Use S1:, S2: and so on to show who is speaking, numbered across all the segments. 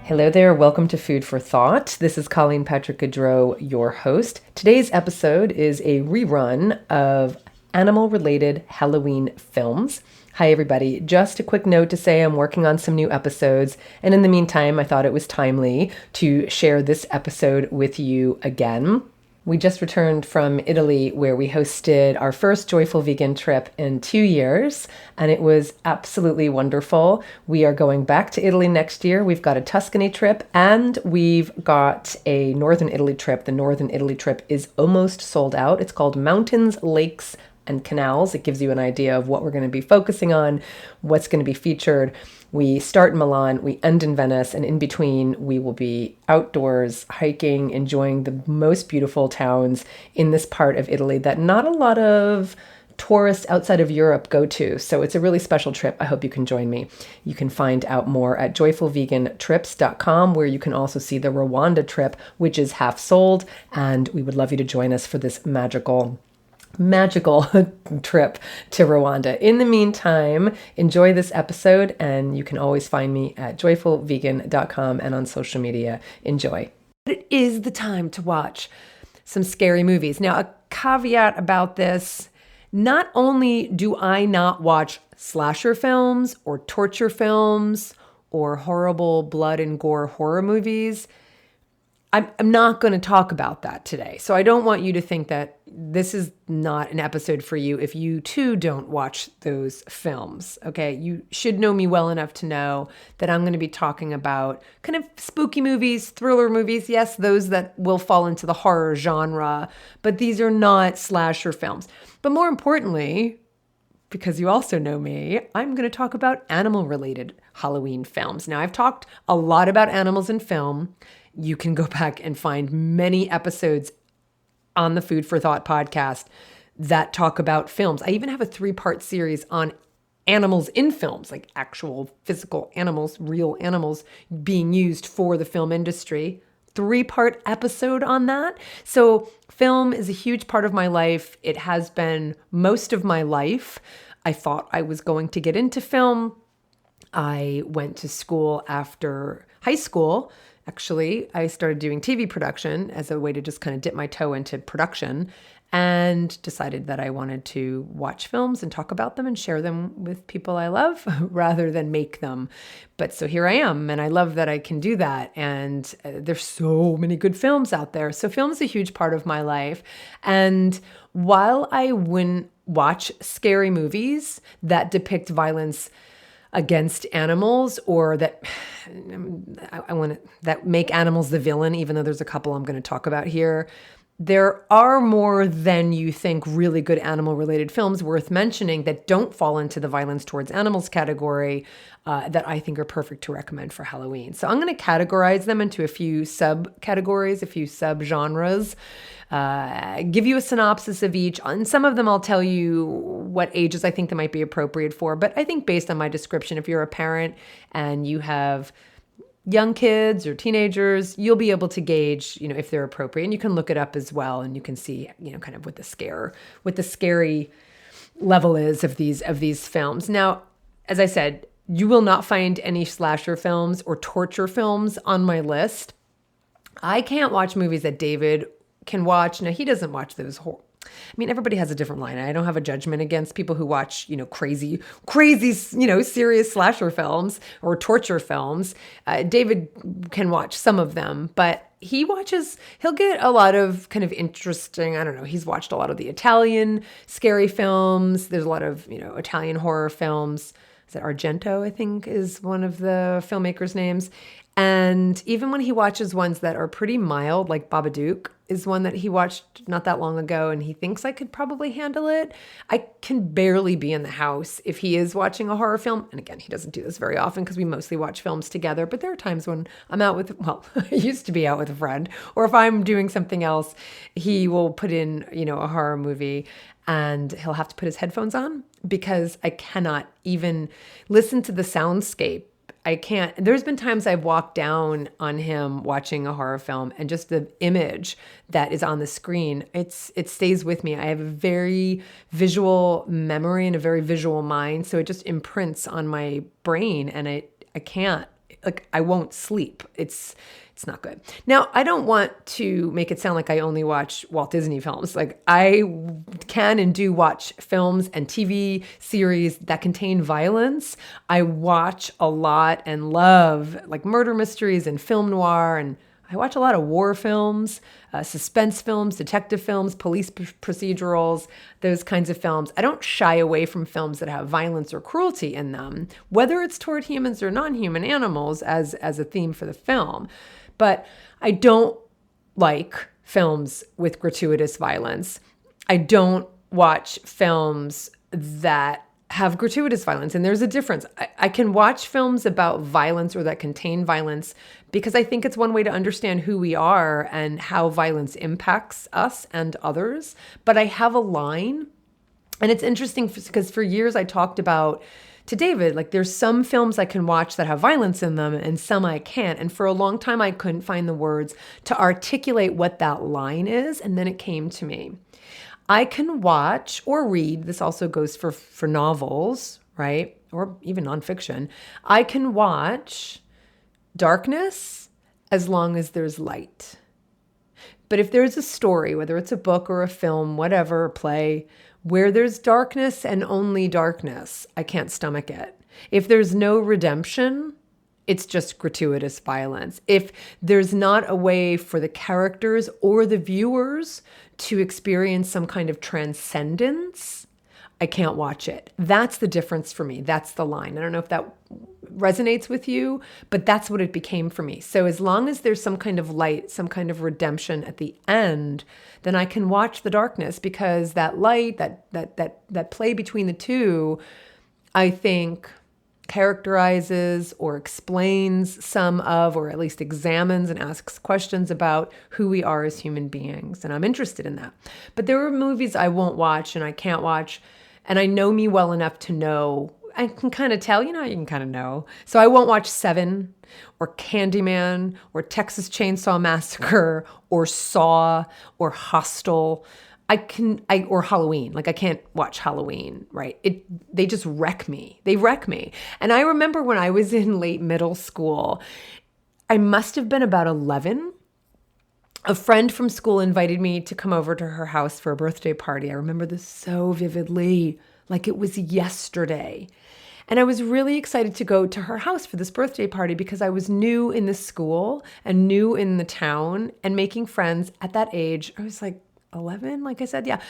S1: Hello there, welcome to Food for Thought. This is Colleen Patrick-Goudreau, your host. Today's episode is a rerun of animal-related Halloween films. Hi everybody, just a quick note to say I'm working on some new episodes, and in the meantime I thought it was timely to share this episode with you again. We just returned from Italy where we hosted our first Joyful Vegan trip in 2 years, and it was absolutely wonderful. We are going back to Italy next year. We've got a Tuscany trip and we've got a Northern Italy trip. The Northern Italy trip is almost sold out. It's called Mountains, Lakes, and Canals. It gives you an idea of what we're going to be focusing on, what's going to be featured. We start in Milan, we end in Venice, and in between we will be outdoors, hiking, enjoying the most beautiful towns in this part of Italy that not a lot of tourists outside of Europe go to. So it's a really special trip. I hope you can join me. You can find out more at joyfulvegantrips.com, where you can also see the Rwanda trip, which is half sold, and we would love you to join us for this magical trip to Rwanda. In the meantime, enjoy this episode, and you can always find me at joyfulvegan.com and on social media. Enjoy. It is the time to watch some scary movies. Now, a caveat about this, not only do I not watch slasher films or torture films or horrible blood and gore horror movies, I'm not going to talk about that today. So I don't want you to think that this is not an episode for you if you too don't watch those films. Okay, you should know me well enough to know that I'm going to be talking about kind of spooky movies, thriller movies. Yes, those that will fall into the horror genre, but these are not slasher films. But more importantly, because you also know me, I'm going to talk about animal-related Halloween films. Now, I've talked a lot about animals in film. You can go back and find many episodes on the Food for Thought podcast that talk about films. I even have a 3-part series on animals in films, like actual physical animals, real animals being used for the film industry. 3-part episode on that. So film is a huge part of my life. It has been most of my life. I thought I was going to get into film. I went to school after high school. Actually, I started doing TV production as a way to just kind of dip my toe into production, and decided that I wanted to watch films and talk about them and share them with people I love rather than make them. But so here I am, and I love that I can do that. And there's so many good films out there. So film is a huge part of my life. And while I wouldn't watch scary movies that depict violence against animals, or that that make animals the villain, even though there's a couple I'm going to talk about here, there are more than you think really good animal-related films worth mentioning that don't fall into the violence towards animals category that I think are perfect to recommend for Halloween. So I'm going to categorize them into a few subcategories, a few subgenres, give you a synopsis of each. And some of them I'll tell you what ages I think they might be appropriate for. But I think based on my description, if you're a parent and you have young kids or teenagers, you'll be able to gauge, if they're appropriate, and you can look it up as well, and you can see, kind of what the scary level is of these films. Now, as I said, you will not find any slasher films or torture films on my list. I can't watch movies that David can watch. Now, he doesn't watch those everybody has a different line. I don't have a judgment against people who watch, crazy, serious slasher films or torture films. David can watch some of them, but he'll get a lot of kind of interesting, he's watched a lot of the Italian scary films. There's a lot of, Italian horror films. Is it Argento, I think, is one of the filmmakers' names. And even when he watches ones that are pretty mild, like Babadook is one that he watched not that long ago, and he thinks I could probably handle it. I can barely be in the house if he is watching a horror film. And again, he doesn't do this very often because we mostly watch films together. But there are times when I'm out with, I used to be out with a friend, or if I'm doing something else, he will put in, a horror movie, and he'll have to put his headphones on because I cannot even listen to the soundscape. I can't. There's been times I've walked down on him watching a horror film, and just the image that is on the screen, it stays with me. I have a very visual memory and a very visual mind, so it just imprints on my brain, and I can't like I won't sleep. It's not good. Now, I don't want to make it sound like I only watch Walt Disney films. Like I can and do watch films and TV series that contain violence. I watch a lot and love like murder mysteries and film noir, and I watch a lot of war films, suspense films, detective films, police procedurals, those kinds of films. I don't shy away from films that have violence or cruelty in them, whether it's toward humans or non-human animals as a theme for the film. But I don't like films with gratuitous violence. I don't watch films that have gratuitous violence. And there's a difference. I can watch films about violence or that contain violence because I think it's one way to understand who we are and how violence impacts us and others. But I have a line. And it's interesting because for years I talked about to David, like there's some films I can watch that have violence in them and some I can't. And for a long time, I couldn't find the words to articulate what that line is. And then it came to me. I can watch or read, this also goes for novels, right? Or even nonfiction. I can watch darkness as long as there's light. But if there's a story, whether it's a book or a film, whatever, a play, where there's darkness and only darkness, I can't stomach it. If there's no redemption, it's just gratuitous violence. If there's not a way for the characters or the viewers to experience some kind of transcendence, I can't watch it. That's the difference for me. That's the line. I don't know if that resonates with you, but that's what it became for me. So as long as there's some kind of light, some kind of redemption at the end, then I can watch the darkness because that light, that play between the two, I think characterizes or explains some of, or at least examines and asks questions about who we are as human beings. And I'm interested in that. But there are movies I won't watch and I can't watch. And I know me well enough to know, I can kind of tell, you can kind of know. So I won't watch Seven or Candyman or Texas Chainsaw Massacre or Saw or Hostel. Or Halloween. Like I can't watch Halloween, right? They just wreck me. They wreck me. And I remember when I was in late middle school, I must have been about 11. A friend from school invited me to come over to her house for a birthday party. I remember this so vividly, like it was yesterday. And I was really excited to go to her house for this birthday party because I was new in the school and new in the town and making friends at that age. I was like 11, like I said, yeah.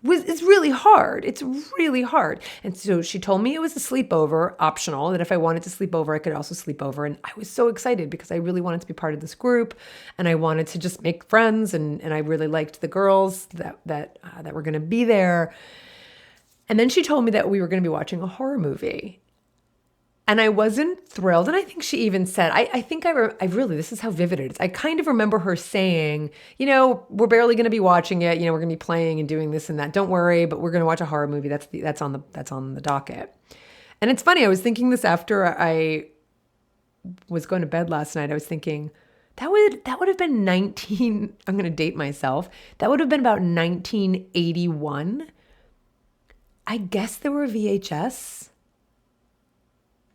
S1: It's really hard. It's really hard. And so she told me it was a sleepover, optional, that if I wanted to sleep over, I could also sleep over. And I was so excited because I really wanted to be part of this group and I wanted to just make friends. And I really liked the girls that were going to be there. And then she told me that we were going to be watching a horror movie. And I wasn't thrilled. And I think she even said, I think I really, this is how vivid it is. I kind of remember her saying, we're barely going to be watching it. We're going to be playing and doing this and that. Don't worry, but we're going to watch a horror movie. That's on the docket. And it's funny. I was thinking this after I was going to bed last night. I was thinking that would have been I'm going to date myself. That would have been about 1981. I guess there were VHS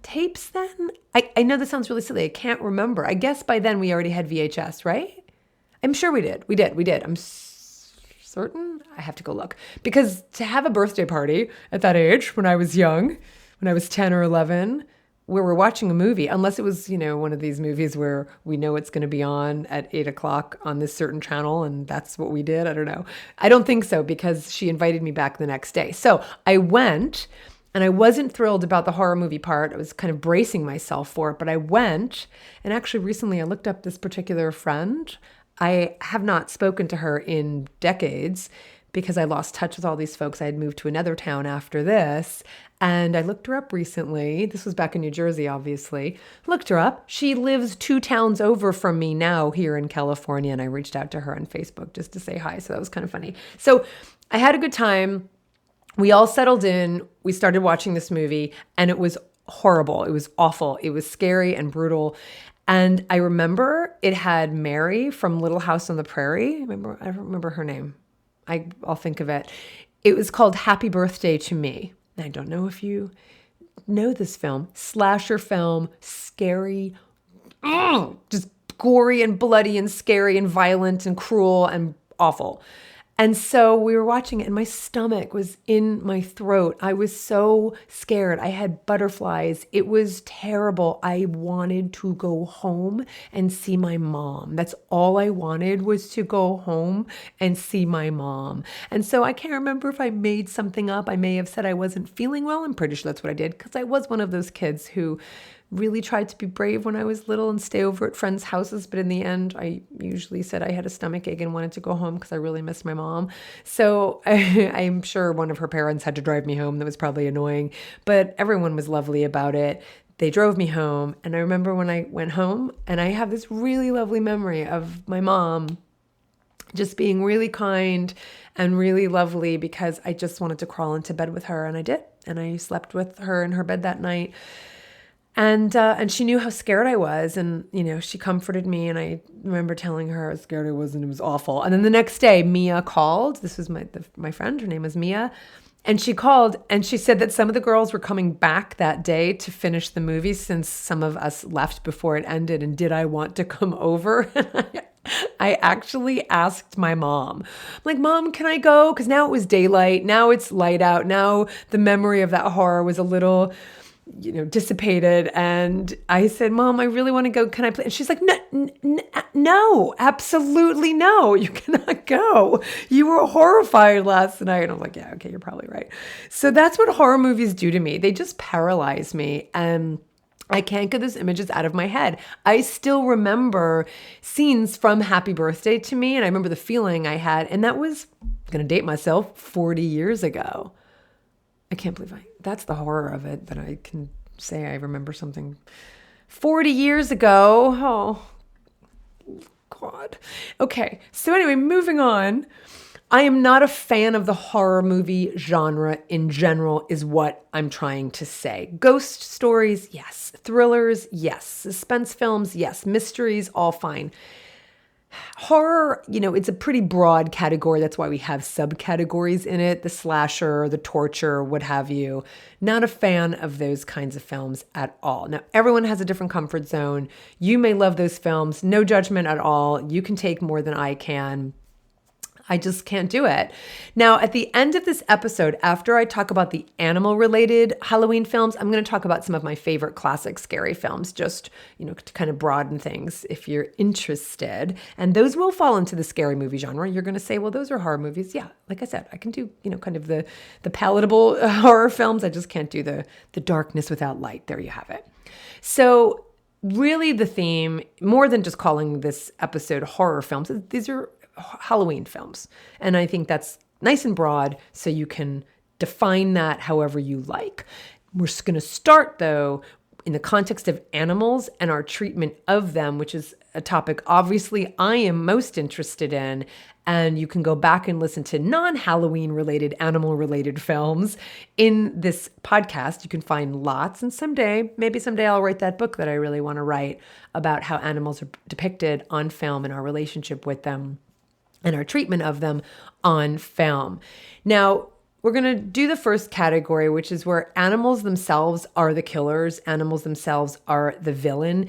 S1: tapes then? I know this sounds really silly. I can't remember. I guess by then we already had VHS, right? I'm sure we did. We did. I'm certain. I have to go look. Because to have a birthday party at that age, when I was young, when I was 10 or 11, where we're watching a movie, unless it was, one of these movies where we know it's going to be on at 8 o'clock on this certain channel, and that's what we did. I don't know. I don't think so because she invited me back the next day. So I went. And I wasn't thrilled about the horror movie part. I was kind of bracing myself for it, but I went. And actually recently I looked up this particular friend. I have not spoken to her in decades because I lost touch with all these folks. I had moved to another town after this. And I looked her up recently. This was back in New Jersey, obviously. Looked her up. She lives 2 towns over from me now here in California. And I reached out to her on Facebook just to say hi. So that was kind of funny. So I had a good time. We all settled in, we started watching this movie, and it was horrible. It was awful. It was scary and brutal. And I remember it had Mary from Little House on the Prairie. I don't remember her name. I'll think of it. It was called Happy Birthday to Me. I don't know if you know this film. Slasher film, scary, just gory and bloody and scary and violent and cruel and awful. And so we were watching it and my stomach was in my throat. I was so scared. I had butterflies. It was terrible. I wanted to go home and see my mom. That's all I wanted, was to go home and see my mom. And so I can't remember if I made something up. I may have said I wasn't feeling well. I'm pretty sure that's what I did, because I was one of those kids who really tried to be brave when I was little and stay over at friends' houses. But in the end, I usually said I had a stomach ache and wanted to go home because I really missed my mom. So I'm sure one of her parents had to drive me home. That was probably annoying, but everyone was lovely about it. They drove me home. And I remember when I went home, and I have this really lovely memory of my mom just being really kind and really lovely, because I just wanted to crawl into bed with her. And I did. And I slept with her in her bed that night. And she knew how scared I was. And, she comforted me. And I remember telling her how scared I was, and it was awful. And then the next day, Mia called. This was my friend. Her name was Mia. And she called and she said that some of the girls were coming back that day to finish the movie, since some of us left before it ended. And did I want to come over? I actually asked my mom. I'm like, Mom, can I go? Because now it was daylight. Now it's light out. Now the memory of that horror was a little dissipated. And I said, Mom, I really want to go. Can I play? And she's like, no, absolutely no. You cannot go. You were horrified last night. And I'm like, yeah, okay, you're probably right. So that's what horror movies do to me. They just paralyze me. And I can't get those images out of my head. I still remember scenes from Happy Birthday to Me. And I remember the feeling I had. And that was, I'm going to date myself, 40 years ago. I can't believe that's the horror of it, that I can say I remember something 40 years ago. Oh, God. Okay. So anyway, moving on. I am not a fan of the horror movie genre in general, is what I'm trying to say. Ghost stories, yes. Thrillers, yes. Suspense films, yes. Mysteries, all fine. Horror, it's a pretty broad category. That's why we have subcategories in it. The slasher, the torture, what have you. Not a fan of those kinds of films at all. Now, everyone has a different comfort zone. You may love those films. No judgment at all. You can take more than I can. I just can't do it. Now, at the end of this episode, after I talk about the animal-related Halloween films, I'm going to talk about some of my favorite classic scary films, just, to kind of broaden things if you're interested. And those will fall into the scary movie genre. You're going to say, well, those are horror movies. Yeah, like I said, I can do, kind of the palatable horror films. I just can't do the darkness without light. There you have it. So really the theme, more than just calling this episode horror films, these are Halloween films. And I think that's nice and broad, so you can define that however you like. We're just going to start, though, in the context of animals and our treatment of them, which is a topic obviously I am most interested in. And you can go back and listen to non-Halloween related, animal related films in this podcast. You can find lots. And maybe someday I'll write that book that I really want to write about how animals are depicted on film and our relationship with them and our treatment of them on film. Now, we're going to do the first category, which is where animals themselves are the killers. Animals themselves are the villain.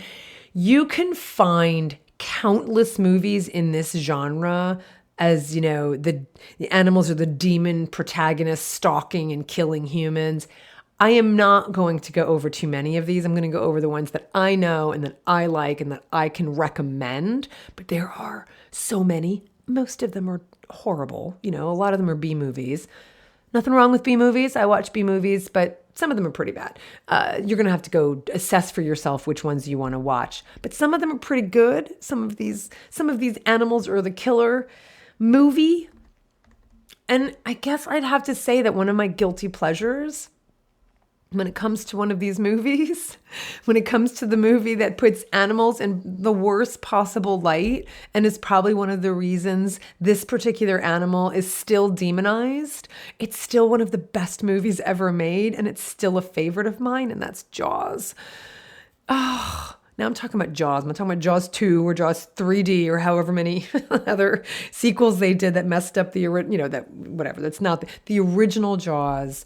S1: You can find countless movies in this genre as, the animals are the demon protagonists stalking and killing humans. I am not going to go over too many of these. I'm going to go over the ones that I know and that I like and that I can recommend. But there are so many. Most of them are horrible. A lot of them are B movies. Nothing wrong with B movies. I watch B movies, but some of them are pretty bad. You're going to have to go assess for yourself which ones you want to watch. But some of them are pretty good. Some of these animals are the killer movie. And I guess I'd have to say that one of my guilty pleasures when it comes to one of these movies, when it comes to the movie that puts animals in the worst possible light and is probably one of the reasons this particular animal is still demonized, it's still one of the best movies ever made, and it's still a favorite of mine, and that's Jaws. Oh, now I'm talking about Jaws. I'm not talking about Jaws 2 or Jaws 3D or however many other sequels they did that messed up the, that's not the original Jaws.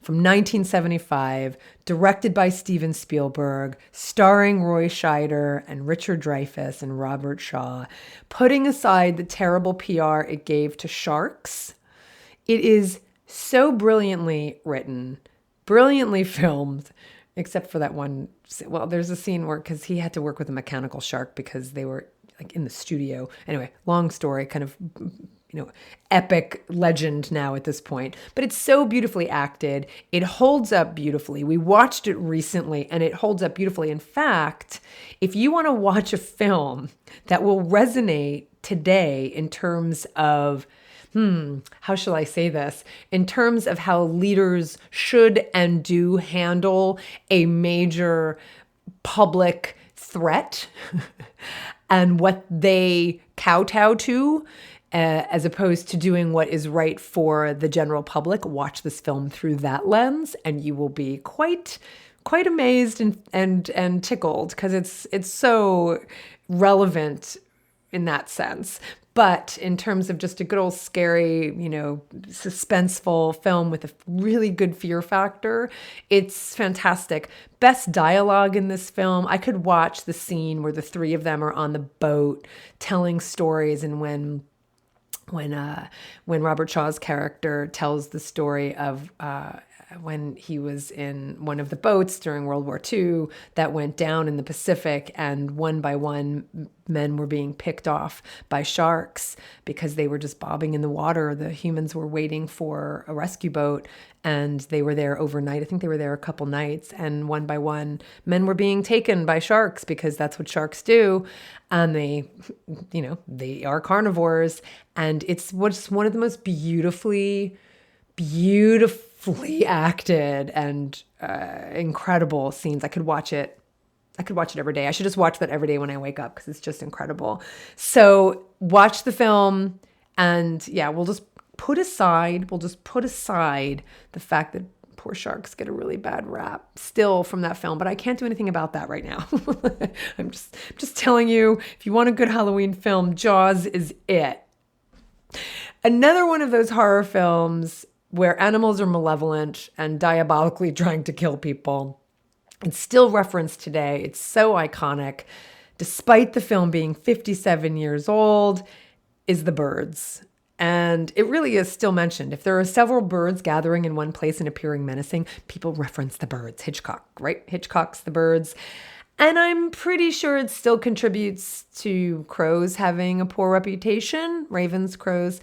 S1: from 1975, directed by Steven Spielberg, starring Roy Scheider and Richard Dreyfuss and Robert Shaw, putting aside the terrible PR it gave to sharks. It is so brilliantly written, brilliantly filmed, except for that one. Well, there's a scene where, because he had to work with a mechanical shark because they were like in the studio. Anyway, long story, kind of, epic legend now at this point. But it's so beautifully acted. It holds up beautifully. We watched it recently and it holds up beautifully. In fact, if you want to watch a film that will resonate today in terms of, how shall I say this? In terms of how leaders should and do handle a major public threat and what they kowtow to, as opposed to doing what is right for the general public, watch this film through that lens, and you will be quite amazed and tickled, because it's so relevant in that sense. But in terms of just a good old scary, suspenseful film with a really good fear factor, it's fantastic. Best dialogue in this film. I could watch the scene where the three of them are on the boat telling stories, and when Robert Shaw's character tells the story of when he was in one of the boats during World War II that went down in the Pacific, and one by one men were being picked off by sharks because they were just bobbing in the water. The humans were waiting for a rescue boat, and they were there overnight. I think they were there a couple nights, and one by one men were being taken by sharks because that's what sharks do. And they are carnivores, and it's what's one of the most beautifully acted and incredible scenes. I could watch it every day. I should just watch that every day when I wake up, because it's just incredible. So watch the film, and we'll just put aside the fact that poor sharks get a really bad rap still from that film, but I can't do anything about that right now. I'm just telling you, if you want a good Halloween film, Jaws is it. Another one of those horror films where animals are malevolent and diabolically trying to kill people. It's still referenced today. It's so iconic, despite the film being 57 years old, is The Birds. And it really is still mentioned. If there are several birds gathering in one place and appearing menacing, people reference The Birds. Hitchcock, right? Hitchcock's The Birds. And I'm pretty sure it still contributes to crows having a poor reputation. Ravens, crows.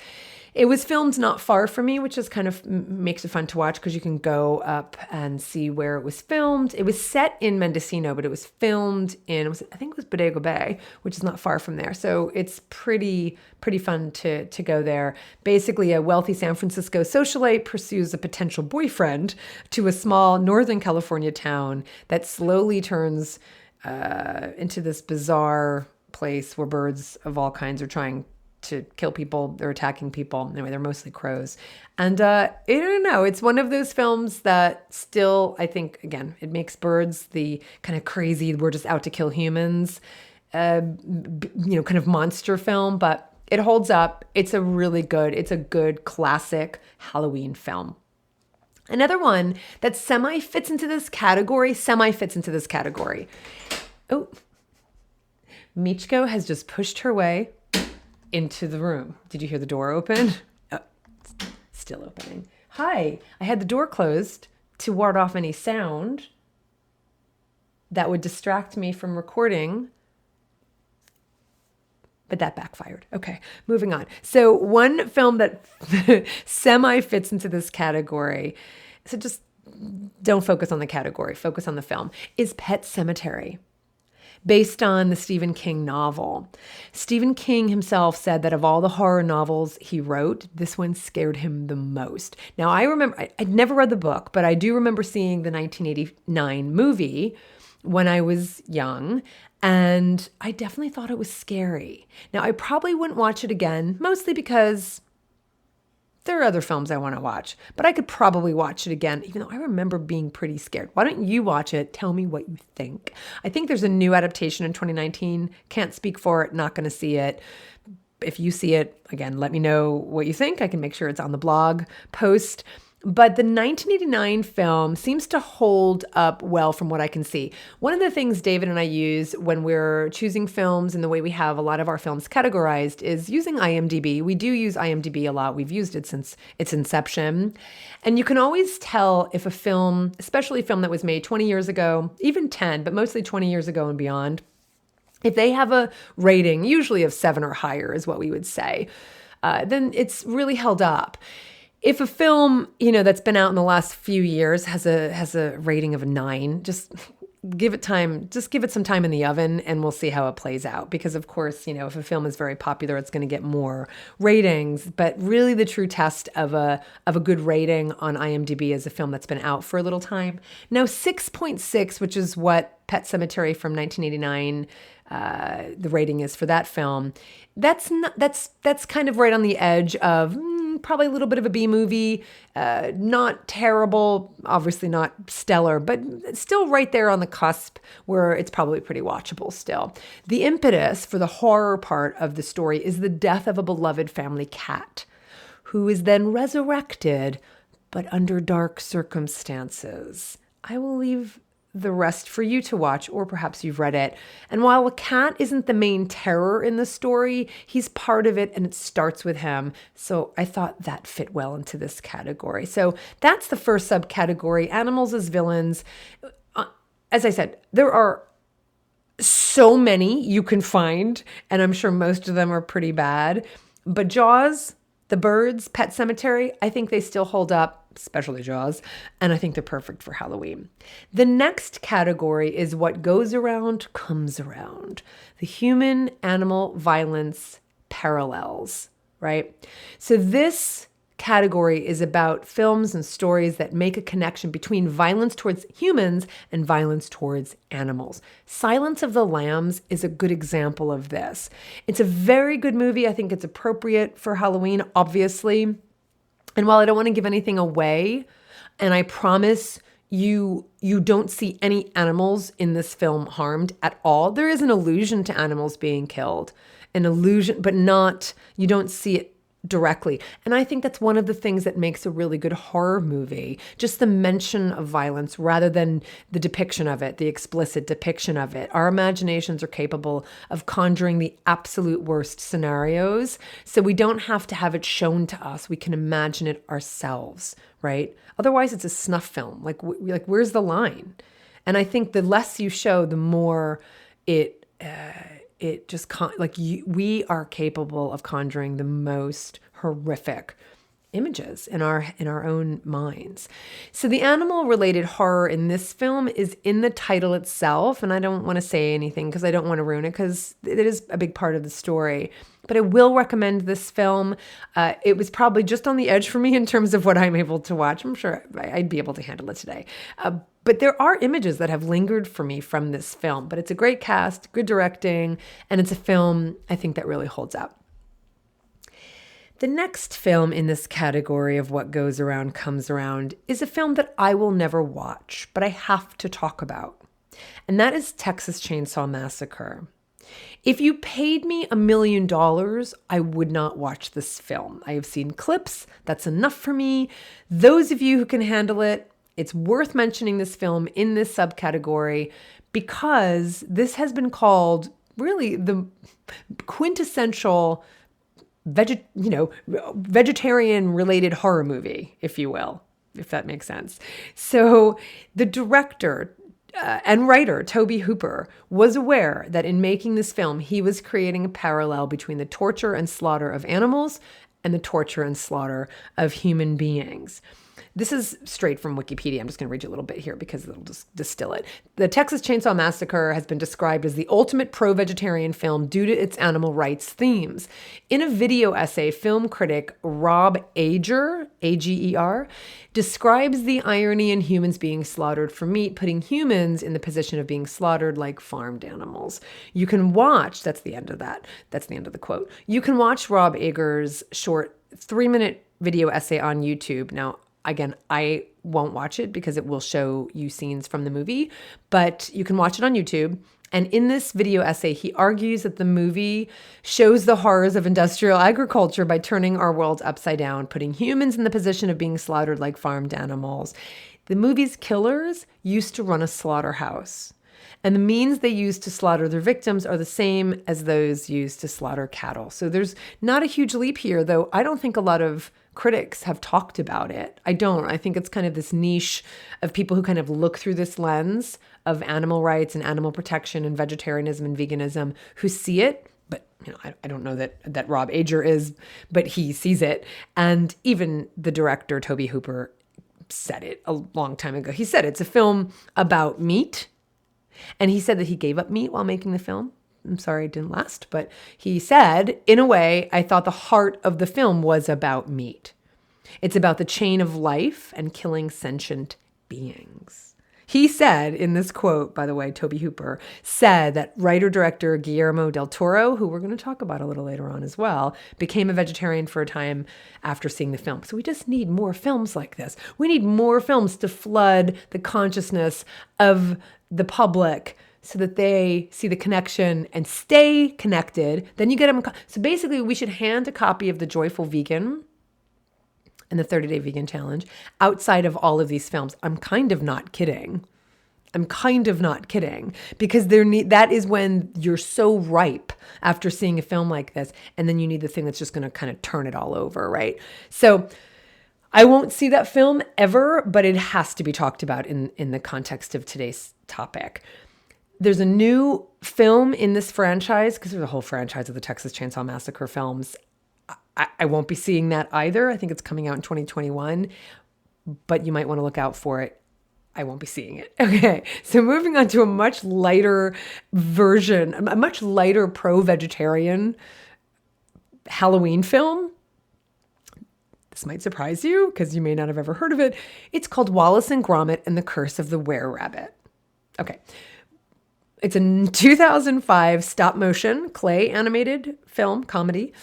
S1: It was filmed not far from me, which is kind of makes it fun to watch, because you can go up and see where it was filmed. It was set in Mendocino, but it was filmed in, I think it was Bodego Bay, which is not far from there. So it's pretty fun to go there. Basically, a wealthy San Francisco socialite pursues a potential boyfriend to a small Northern California town that slowly turns into this bizarre place where birds of all kinds are trying to kill people. They're attacking people. Anyway, they're mostly crows. And I don't know, it's one of those films that still, I think, again, it makes Birds the kind of crazy, we're just out to kill humans, kind of monster film, but it holds up. It's a good classic Halloween film. Another one that semi fits into this category. Oh, Michiko has just pushed her way into the room. Did you hear the door open? Oh, still opening. Hi. I had the door closed to ward off any sound that would distract me from recording, but that backfired. Okay, moving on. So one film that semi fits into this category, so just don't focus on the category, focus on the film, is Pet Sematary, based on the Stephen King novel. Stephen King himself said that of all the horror novels he wrote, this one scared him the most. Now, I remember, I'd never read the book, but I do remember seeing the 1989 movie when I was young, and I definitely thought it was scary. Now, I probably wouldn't watch it again, mostly because there are other films I want to watch, but I could probably watch it again, even though I remember being pretty scared. Why don't you watch it? Tell me what you think. I think there's a new adaptation in 2019. Can't speak for it, not going to see it. If you see it, again, let me know what you think. I can make sure it's on the blog post. But the 1989 film seems to hold up well from what I can see. One of the things David and I use when we're choosing films and the way we have a lot of our films categorized is using IMDb. We do use IMDb a lot. We've used it since its inception. And you can always tell if a film, especially a film that was made 20 years ago, even 10, but mostly 20 years ago and beyond, if they have a rating, usually of 7 or higher is what we would say, then it's really held up. If a film, that's been out in the last few years has a rating of a 9, just give it time. Just give it some time in the oven and we'll see how it plays out. Because of course, if a film is very popular, it's going to get more ratings. But really the true test of a good rating on IMDb is a film that's been out for a little time. Now 6.6, which is what Pet Sematary from 1989, the rating is for that film. That's kind of right on the edge of probably a little bit of a B movie, not terrible, obviously not stellar, but still right there on the cusp where it's probably pretty watchable still. The impetus for the horror part of the story is the death of a beloved family cat, who is then resurrected, but under dark circumstances. I will leave the rest for you to watch, or perhaps you've read it. And while a cat isn't the main terror in the story, he's part of it and it starts with him. So I thought that fit well into this category. So that's the first subcategory, animals as villains. As I said, there are so many you can find, and I'm sure most of them are pretty bad. But Jaws, The Birds, Pet Sematary, I think they still hold up, especially Jaws, and I think they're perfect for Halloween. The next category is what goes around comes around. The human-animal violence parallels, right? So this category is about films and stories that make a connection between violence towards humans and violence towards animals. Silence of the Lambs is a good example of this. It's a very good movie. I think it's appropriate for Halloween, obviously. And while I don't want to give anything away, and I promise you don't see any animals in this film harmed at all. There is an allusion to animals being killed, an allusion, but you don't see it directly. And I think that's one of the things that makes a really good horror movie, just the mention of violence rather than the depiction of it, the explicit depiction of it. Our imaginations are capable of conjuring the absolute worst scenarios, so we don't have to have it shown to us. We can imagine it ourselves, right? Otherwise, it's a snuff film. Like where's the line? And I think the less you show, the more it just we are capable of conjuring the most horrific images in our own minds. So the animal related horror in this film is in the title itself, and I don't want to say anything because I don't want to ruin it because it is a big part of the story. But I will recommend this film. It was probably just on the edge for me in terms of what I'm able to watch. I'm sure I'd be able to handle it today. But there are images that have lingered for me from this film. But it's a great cast, good directing, and it's a film I think that really holds up. The next film in this category of what goes around comes around is a film that I will never watch, but I have to talk about. And that is Texas Chainsaw Massacre. If you paid me $1 million, I would not watch this film. I have seen clips. That's enough for me. Those of you who can handle it, it's worth mentioning this film in this subcategory because this has been called really the quintessential vegetarian-related horror movie, if you will, if that makes sense. So the director and writer, Tobe Hooper, was aware that in making this film, he was creating a parallel between the torture and slaughter of animals and the torture and slaughter of human beings. This is straight from Wikipedia. I'm just going to read you a little bit here because it'll just distill it. The Texas Chainsaw Massacre has been described as the ultimate pro-vegetarian film due to its animal rights themes. In a video essay, film critic Rob Ager, A-G-E-R, describes the irony in humans being slaughtered for meat, putting humans in the position of being slaughtered like farmed animals. You can watch, that's the end of that. That's the end of the quote. You can watch Rob Ager's short 3-minute video essay on YouTube. Now, again, I won't watch it because it will show you scenes from the movie, but you can watch it on YouTube And in this video essay, he argues that the movie shows the horrors of industrial agriculture by turning our world upside down, putting humans in the position of being slaughtered like farmed animals. The movie's killers used to run a slaughterhouse, and the means they used to slaughter their victims are the same as those used to slaughter cattle. So there's not a huge leap here, though I don't think a lot of critics have talked about it. I don't. I think it's kind of this niche of people who kind of look through this lens of animal rights and animal protection and vegetarianism and veganism who see it. But I don't know that Rob Ager is, but he sees it. And even the director, Tobe Hooper, said it a long time ago. He said it's a film about meat. And he said that he gave up meat while making the film. I'm sorry it didn't last, but he said, in a way, I thought the heart of the film was about meat. It's about the chain of life and killing sentient beings. He said in this quote, by the way, Tobe Hooper said that writer-director Guillermo del Toro, who we're going to talk about a little later on as well, became a vegetarian for a time after seeing the film. So we just need more films like this. We need more films to flood the consciousness of the public so that they see the connection and stay connected. Then you get them. So basically, we should hand a copy of The Joyful Vegan and the 30-Day Vegan Challenge outside of all of these films. I'm kind of not kidding. Because that is when you're so ripe after seeing a film like this, and then you need the thing that's just going to kind of turn it all over, right? So I won't see that film ever, but it has to be talked about in the context of today's topic. There's a new film in this franchise, because there's a whole franchise of the Texas Chainsaw Massacre films. I won't be seeing that either. I think it's coming out in 2021, but you might want to look out for it. I won't be seeing it. Okay, so moving on to a much lighter version, a much lighter pro-vegetarian Halloween film. This might surprise you because you may not have ever heard of it. It's called Wallace and Gromit and the Curse of the Were-Rabbit. Okay. It's a 2005 stop-motion clay animated film comedy.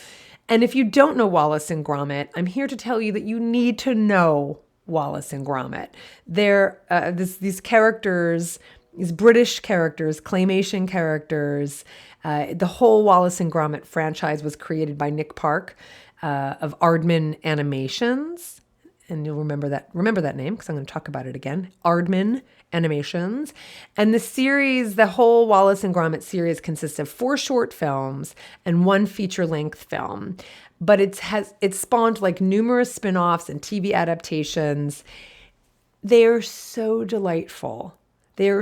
S1: And if you don't know Wallace and Gromit, I'm here to tell you that you need to know Wallace and Gromit. They're these characters, these British characters, claymation characters. The whole Wallace and Gromit franchise was created by Nick Park of Aardman Animations. And you'll remember that name because I'm going to talk about it again. Aardman Animations. And the whole Wallace and Gromit series consists of 4 short films and 1 feature-length film. But it's spawned like numerous spin-offs and TV adaptations. They are so delightful. Now,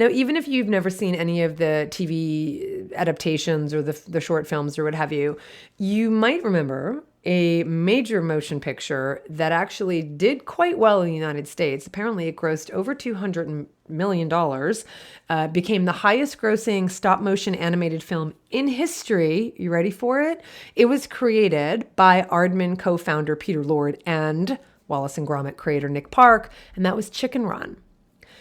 S1: even if you've never seen any of the TV adaptations or the short films or what have you, you might remember a major motion picture that actually did quite well in the United States. Apparently, it grossed over $200 million, became the highest grossing stop motion animated film in history. You ready for it? It was created by Aardman co-founder Peter Lord and Wallace and Gromit creator Nick Park, and that was Chicken Run.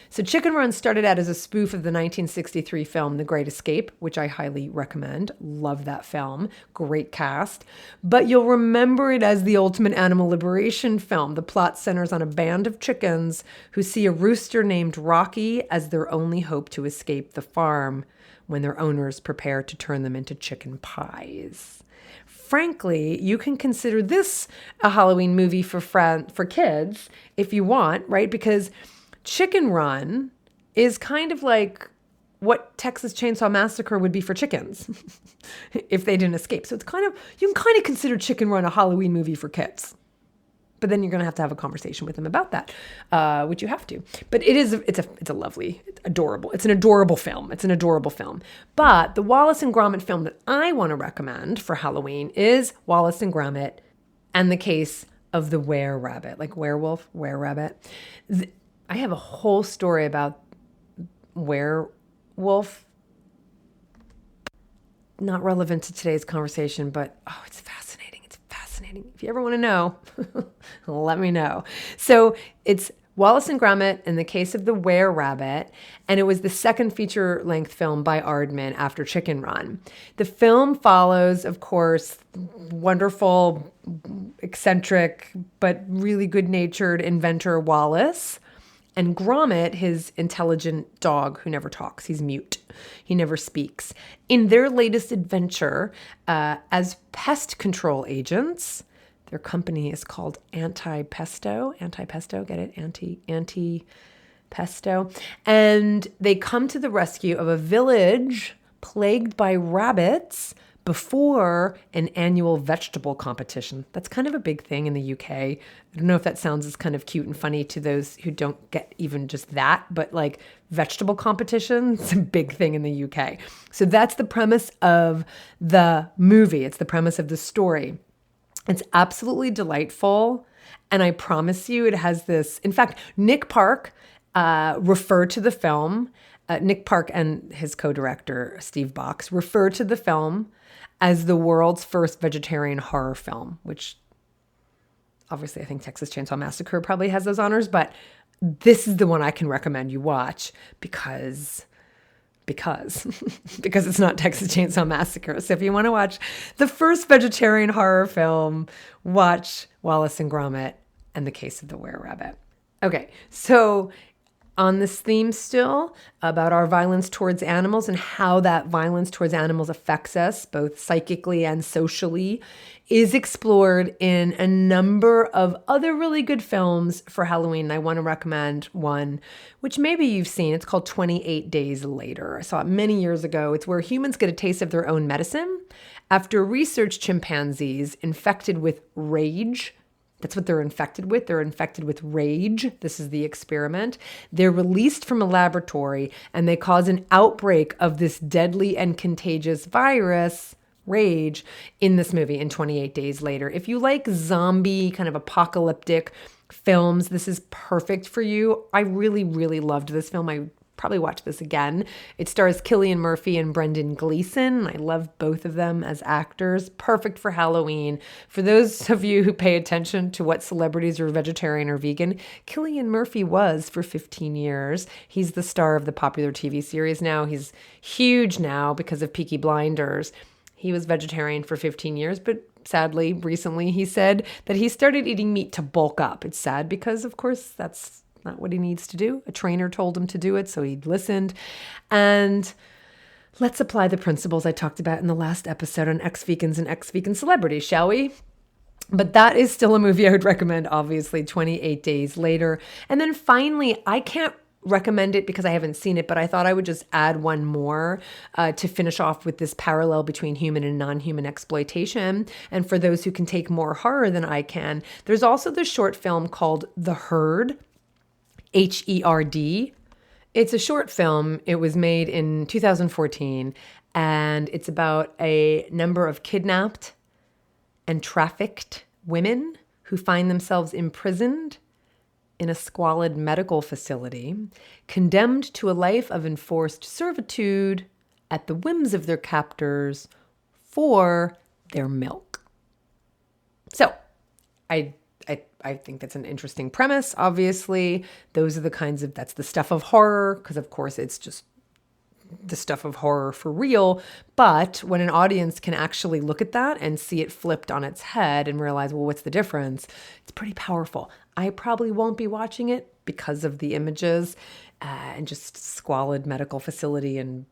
S1: So Chicken Run started out as a spoof of the 1963 film The Great Escape, which I highly recommend. Love that film. Great cast. But you'll remember it as the ultimate animal liberation film. The plot centers on a band of chickens who see a rooster named Rocky as their only hope to escape the farm when their owners prepare to turn them into chicken pies. Frankly, you can consider this a Halloween movie for kids if you want, right? Because Chicken Run is kind of like what Texas Chainsaw Massacre would be for chickens if they didn't escape. So you can kind of consider Chicken Run a Halloween movie for kids. But then you're going to have a conversation with them about that, which you have to. But it's a lovely, adorable. It's an adorable film. But the Wallace and Gromit film that I want to recommend for Halloween is Wallace and Gromit and the Case of the Were-Rabbit, like werewolf, were-rabbit. I have a whole story about werewolf. Not relevant to today's conversation, but it's fascinating. If you ever want to know, let me know. So it's Wallace and Gromit in the Case of the Were-Rabbit, and it was the second feature-length film by Aardman after Chicken Run. The film follows, of course, wonderful, eccentric, but really good-natured inventor Wallace and Grommet, his intelligent dog who never talks. He's mute. He never speaks. In their latest adventure, as pest control agents, their company is called Anti-Pesto. Anti-Pesto, get it? Anti-Pesto. And they come to the rescue of a village plagued by rabbits before an annual vegetable competition. That's kind of a big thing in the UK. I don't know if that sounds as kind of cute and funny to those who don't get even just that, but like vegetable competition, it's a big thing in the UK. So that's the premise of the movie. It's the premise of the story. It's absolutely delightful. And I promise you, it has this. In fact, Nick Park referred to the film. Nick Park and his co-director, Steve Box, refer to the film as the world's first vegetarian horror film, which obviously I think Texas Chainsaw Massacre probably has those honors, but this is the one I can recommend you watch because it's not Texas Chainsaw Massacre. So if you want to watch the first vegetarian horror film, watch Wallace and Gromit and The Case of the Were-Rabbit. Okay, so on this theme still about our violence towards animals and how that violence towards animals affects us both psychically and socially is explored in a number of other really good films for Halloween. I want to recommend one, which maybe you've seen. It's called 28 Days Later. I saw it many years ago. It's where humans get a taste of their own medicine after research chimpanzees infected with rage. That's what they're infected with. They're infected with rage. This is the experiment. They're released from a laboratory and they cause an outbreak of this deadly and contagious virus, rage, in this movie in 28 Days Later. If you like zombie kind of apocalyptic films, this is perfect for you. I really, really loved this film. I probably watch this again. It stars Killian Murphy and Brendan Gleason. I love both of them as actors. Perfect for Halloween. For those of you who pay attention to what celebrities are vegetarian or vegan, Killian Murphy was for 15 years. He's the star of the popular TV series now. He's huge now because of Peaky Blinders. He was vegetarian for 15 years, but sadly, recently he said that he started eating meat to bulk up. It's sad because, of course, that's not what he needs to do. A trainer told him to do it, so he listened. And let's apply the principles I talked about in the last episode on ex-vegans and ex-vegan celebrities, shall we? But that is still a movie I would recommend, obviously, 28 Days Later. And then finally, I can't recommend it because I haven't seen it, but I thought I would just add one more to finish off with this parallel between human and non-human exploitation. And for those who can take more horror than I can, there's also the short film called The Herd, Herd. It's a short film. It was made in 2014, and it's about a number of kidnapped and trafficked women who find themselves imprisoned in a squalid medical facility, condemned to a life of enforced servitude at the whims of their captors for their milk. So, I think that's an interesting premise, obviously. Those are the kinds of, that's the stuff of horror, because of course it's just the stuff of horror for real. But when an audience can actually look at that and see it flipped on its head and realize, well, what's the difference? It's pretty powerful. I probably won't be watching it because of the images and just squalid medical facility and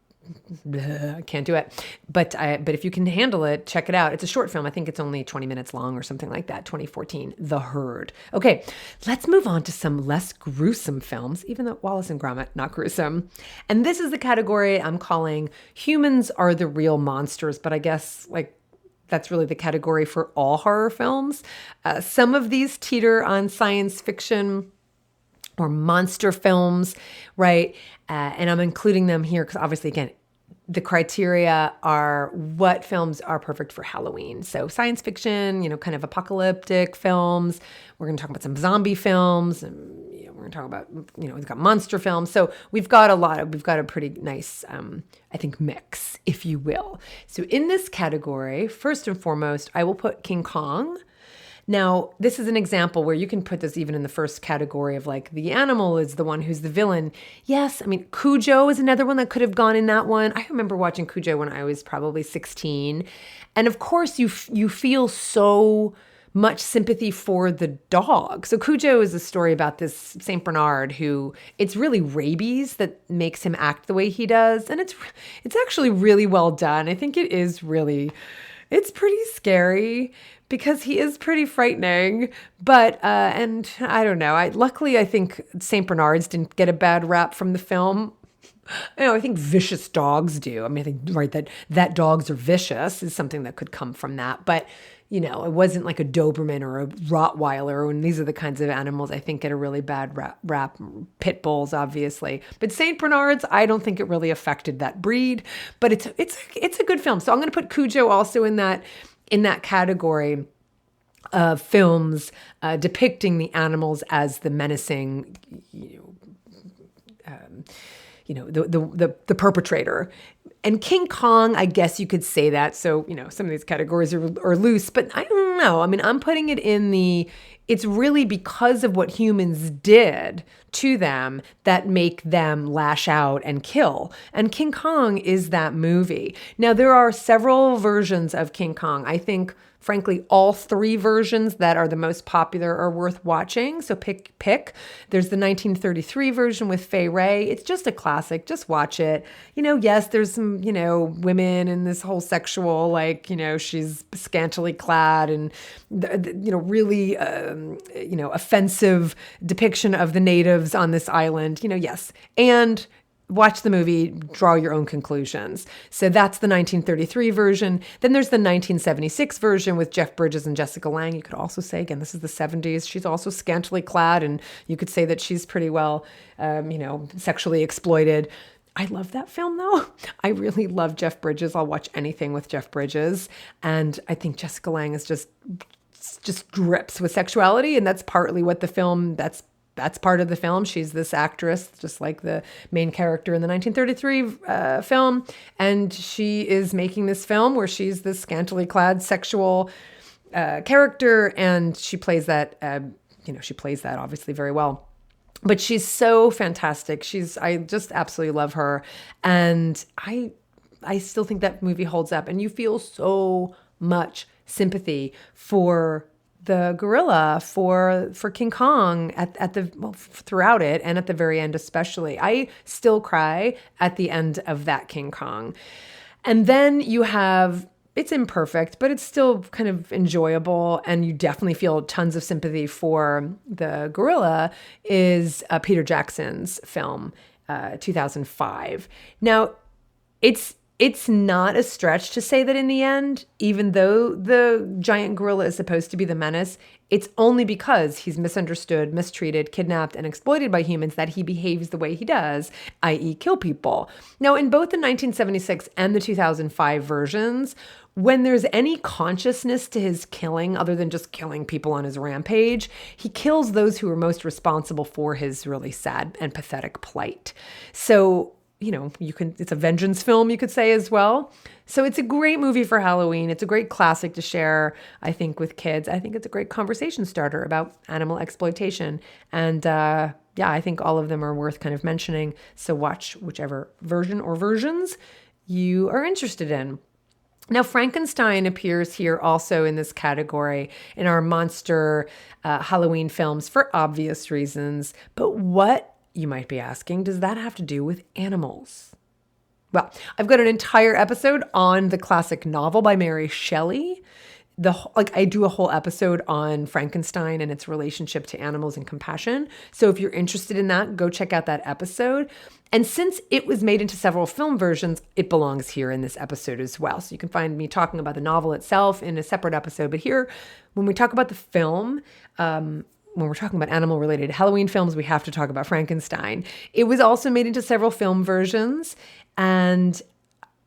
S1: I can't do it. But if you can handle it, check it out. It's a short film. I think it's only 20 minutes long or something like that. 2014, The Herd. Okay, let's move on to some less gruesome films, even though Wallace and Gromit, not gruesome. And this is the category I'm calling Humans Are the Real Monsters, but I guess that's really the category for all horror films. Some of these teeter on science fiction or monster films, right? And I'm including them here because obviously, again, the criteria are what films are perfect for Halloween. So science fiction, kind of apocalyptic films. We're going to talk about some zombie films, and we're going to talk about, we've got monster films. So we've got a pretty nice, I think, mix, if you will. So in this category, first and foremost, I will put King Kong. Now, this is an example where you can put this even in the first category of the animal is the one who's the villain. Yes, I mean, Cujo is another one that could have gone in that one. I remember watching Cujo when I was probably 16. And of course, you feel so much sympathy for the dog. So Cujo is a story about this Saint Bernard who, it's really rabies that makes him act the way he does. And it's actually really well done. I think it's pretty scary because he is pretty frightening. But, and I don't know, luckily I think Saint Bernards didn't get a bad rap from the film. I think vicious dogs do. I mean, I think, right, that dogs are vicious is something that could come from that. But, it wasn't like a Doberman or a Rottweiler. And these are the kinds of animals I think get a really bad rap. Pit bulls, obviously. But St. Bernards, I don't think it really affected that breed. But it's a good film. So I'm going to put Cujo also in that category of films depicting the animals as the menacing, the perpetrator. And King Kong, I guess you could say that. So, some of these categories are loose, but I don't know. I mean, I'm putting it in it's really because of what humans did to them that make them lash out and kill. And King Kong is that movie. Now, there are several versions of King Kong. I think, frankly, all three versions that are the most popular are worth watching. So pick. There's the 1933 version with Fay Wray. It's just a classic. Just watch it. Yes, there's some, women and this whole sexual, she's scantily clad and, really, offensive depiction of the natives on this island. Yes. And watch the movie, draw your own conclusions. So that's the 1933 version. Then there's the 1976 version with Jeff Bridges and Jessica Lange. You could also say, again, this is the 70s. She's also scantily clad, and you could say that she's pretty well, sexually exploited. I love that film, though. I really love Jeff Bridges. I'll watch anything with Jeff Bridges. And I think Jessica Lange is just drips with sexuality, and that's partly what the film, that's part of the film. She's this actress, just like the main character in the 1933 film. And she is making this film where she's this scantily clad sexual character. And she plays that, obviously very well. But she's so fantastic. I just absolutely love her. And I still think that movie holds up. And you feel so much sympathy for the gorilla, for King Kong throughout it, and at the very end especially. I still cry at the end of that King Kong. And then you have, it's imperfect, but it's still kind of enjoyable, and you definitely feel tons of sympathy for the gorilla, is Peter Jackson's film, 2005. Now, it's not a stretch to say that in the end, even though the giant gorilla is supposed to be the menace, it's only because he's misunderstood, mistreated, kidnapped, and exploited by humans that he behaves the way he does, i.e. kill people. Now, in both the 1976 and the 2005 versions, when there's any consciousness to his killing, other than just killing people on his rampage, he kills those who are most responsible for his really sad and pathetic plight. So, it's a vengeance film, you could say, as well. So it's a great movie for Halloween. It's a great classic to share, I think, with kids. I think it's a great conversation starter about animal exploitation. And I think all of them are worth kind of mentioning. So watch whichever version or versions you are interested in. Now, Frankenstein appears here also in this category in our monster Halloween films for obvious reasons. But what, you might be asking, does that have to do with animals? Well, I've got an entire episode on the classic novel by Mary Shelley. I do a whole episode on Frankenstein and its relationship to animals and compassion. So if you're interested in that, go check out that episode. And since it was made into several film versions, it belongs here in this episode as well. So you can find me talking about the novel itself in a separate episode. But here, when we talk about the film, when we're talking about animal-related Halloween films, we have to talk about Frankenstein. It was also made into several film versions, and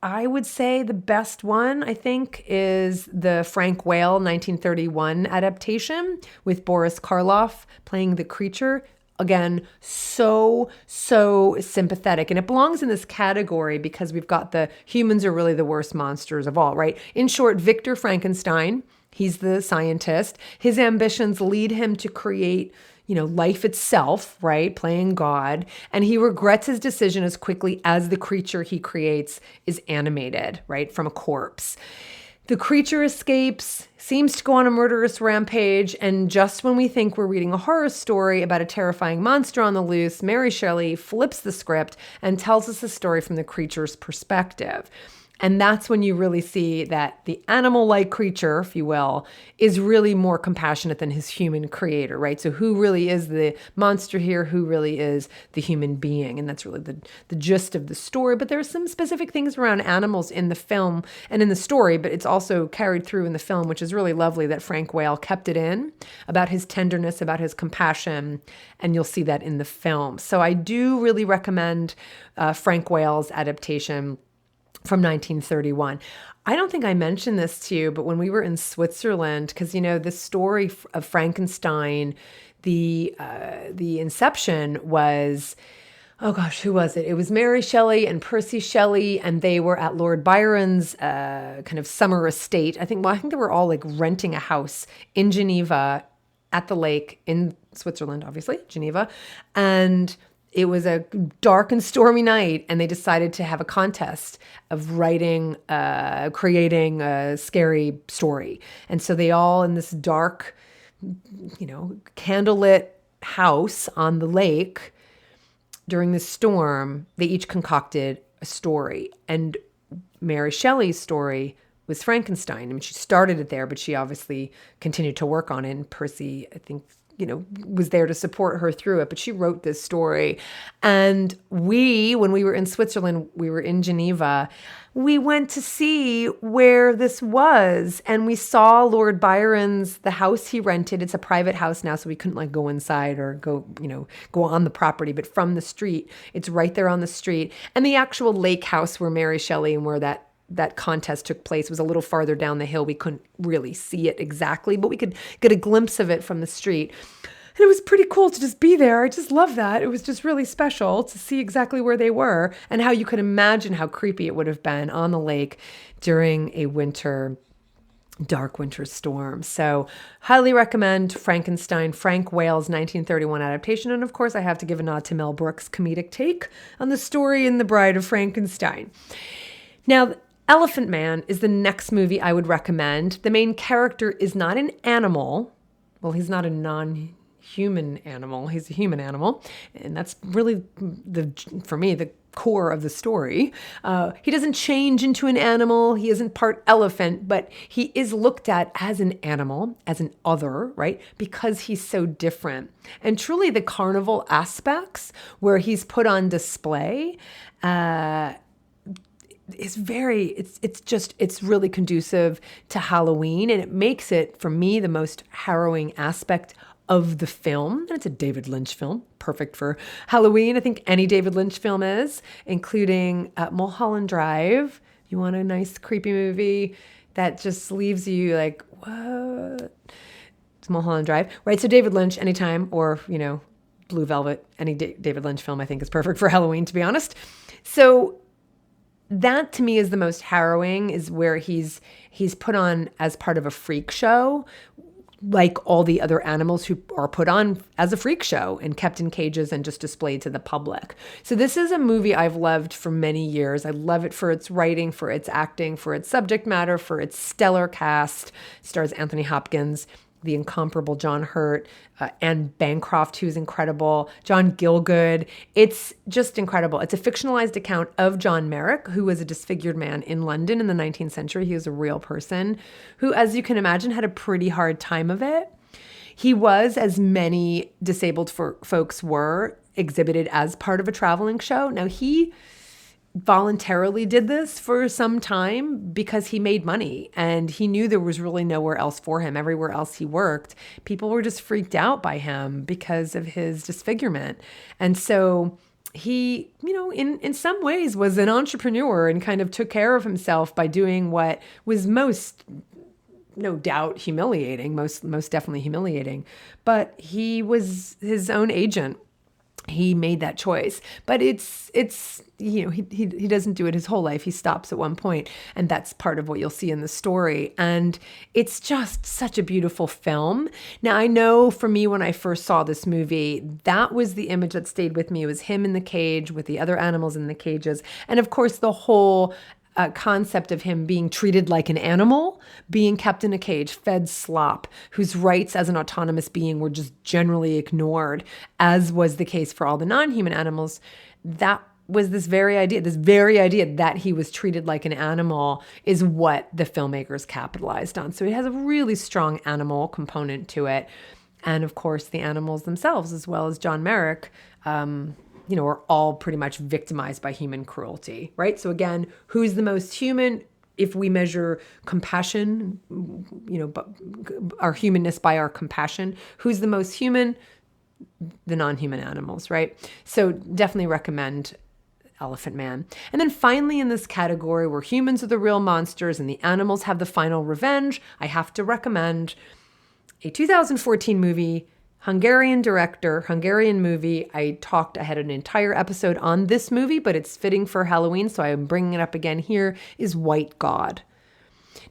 S1: I would say the best one, I think, is the Frank Whale 1931 adaptation with Boris Karloff playing the creature. Again, so sympathetic. And it belongs in this category because we've got the humans are really the worst monsters of all, right? In short, Victor Frankenstein, he's the scientist. His ambitions lead him to create, life itself, right? Playing God. And he regrets his decision as quickly as the creature he creates is animated, right? From a corpse. The creature escapes, seems to go on a murderous rampage, and just when we think we're reading a horror story about a terrifying monster on the loose, Mary Shelley flips the script and tells us the story from the creature's perspective. And that's when you really see that the animal-like creature, if you will, is really more compassionate than his human creator, right? So who really is the monster here? Who really is the human being? And that's really the gist of the story. But there are some specific things around animals in the film and in the story, but it's also carried through in the film, which is really lovely that Frank Whale kept it in, about his tenderness, about his compassion, and you'll see that in the film. So I do really recommend Frank Whale's adaptation from 1931. I don't think I mentioned this to you, but when we were in Switzerland, because, you know, the story of Frankenstein, the inception was, oh gosh, who was it? It was Mary Shelley and Percy Shelley, and they were at Lord Byron's kind of summer estate. I think they were all like renting a house in Geneva at the lake in Switzerland, obviously, Geneva. And it was a dark and stormy night, and they decided to have a contest of creating a scary story. And so they all, in this dark, candlelit house on the lake during the storm, they each concocted a story. And Mary Shelley's story was Frankenstein. I mean, she started it there, but she obviously continued to work on it. And Percy, I think, was there to support her through it. But she wrote this story. And when we were in Switzerland, we were in Geneva, we went to see where this was. And we saw Lord Byron's, the house he rented. It's a private house now, so we couldn't go inside or go on the property. But from the street, it's right there on the street. And the actual lake house where Mary Shelley and where that contest took place was a little farther down the hill. We couldn't really see it exactly, but we could get a glimpse of it from the street. And it was pretty cool to just be there. I just love that. It was just really special to see exactly where they were and how you could imagine how creepy it would have been on the lake during a dark winter storm. So highly recommend Frankenstein, Frank Whale's 1931 adaptation. And of course, I have to give a nod to Mel Brooks' comedic take on the story in The Bride of Frankenstein. Now, Elephant Man is the next movie I would recommend. The main character is not an animal. Well, he's not a non-human animal. He's a human animal. And that's really, for me, the core of the story. He doesn't change into an animal. He isn't part elephant, but he is looked at as an animal, as an other, right? Because he's so different. And truly the carnival aspects where he's put on display, it's really conducive to Halloween, and it makes it, for me, the most harrowing aspect of the film. And it's a David Lynch film, perfect for Halloween. I think any David Lynch film is, including Mulholland Drive. You want a nice, creepy movie that just leaves you like, what? It's Mulholland Drive, right? So David Lynch, anytime, or, Blue Velvet, any David Lynch film I think is perfect for Halloween, to be honest. So that to me is the most harrowing, is where he's put on as part of a freak show, like all the other animals who are put on as a freak show and kept in cages and just displayed to the public. So this is a movie I've loved for many years. I love it for its writing, for its acting, for its subject matter, for its stellar cast. It stars Anthony Hopkins, the incomparable John Hurt, Anne Bancroft, who's incredible, John Gielgud. It's just incredible. It's a fictionalized account of John Merrick, who was a disfigured man in London in the 19th century. He was a real person who, as you can imagine, had a pretty hard time of it. He was, as many disabled folks were, exhibited as part of a traveling show. Now, he voluntarily did this for some time because he made money and he knew there was really nowhere else for him. Everywhere else he worked, people were just freaked out by him because of his disfigurement. And so he, in some ways was an entrepreneur and kind of took care of himself by doing what was most, no doubt, humiliating, most definitely humiliating. But he was his own agent. He made that choice, but it's he doesn't do it his whole life. He stops at one point, and that's part of what you'll see in the story. And it's just such a beautiful film. Now, I know for me, when I first saw this movie, that was the image that stayed with me. It was him in the cage with the other animals in the cages. And of course, the whole concept of him being treated like an animal, being kept in a cage, fed slop, whose rights as an autonomous being were just generally ignored, as was the case for all the non-human animals. That was this very idea that he was treated like an animal is what the filmmakers capitalized on. So it has a really strong animal component to it. And of course, the animals themselves, as well as John Merrick, are all pretty much victimized by human cruelty, right? So again, who's the most human? If we measure compassion, our humanness by our compassion, who's the most human? The non-human animals, right? So definitely recommend Elephant Man. And then finally in this category where humans are the real monsters and the animals have the final revenge, I have to recommend a 2014 movie, Hungarian movie. I had an entire episode on this movie, but it's fitting for Halloween, so I'm bringing it up again here, is White God.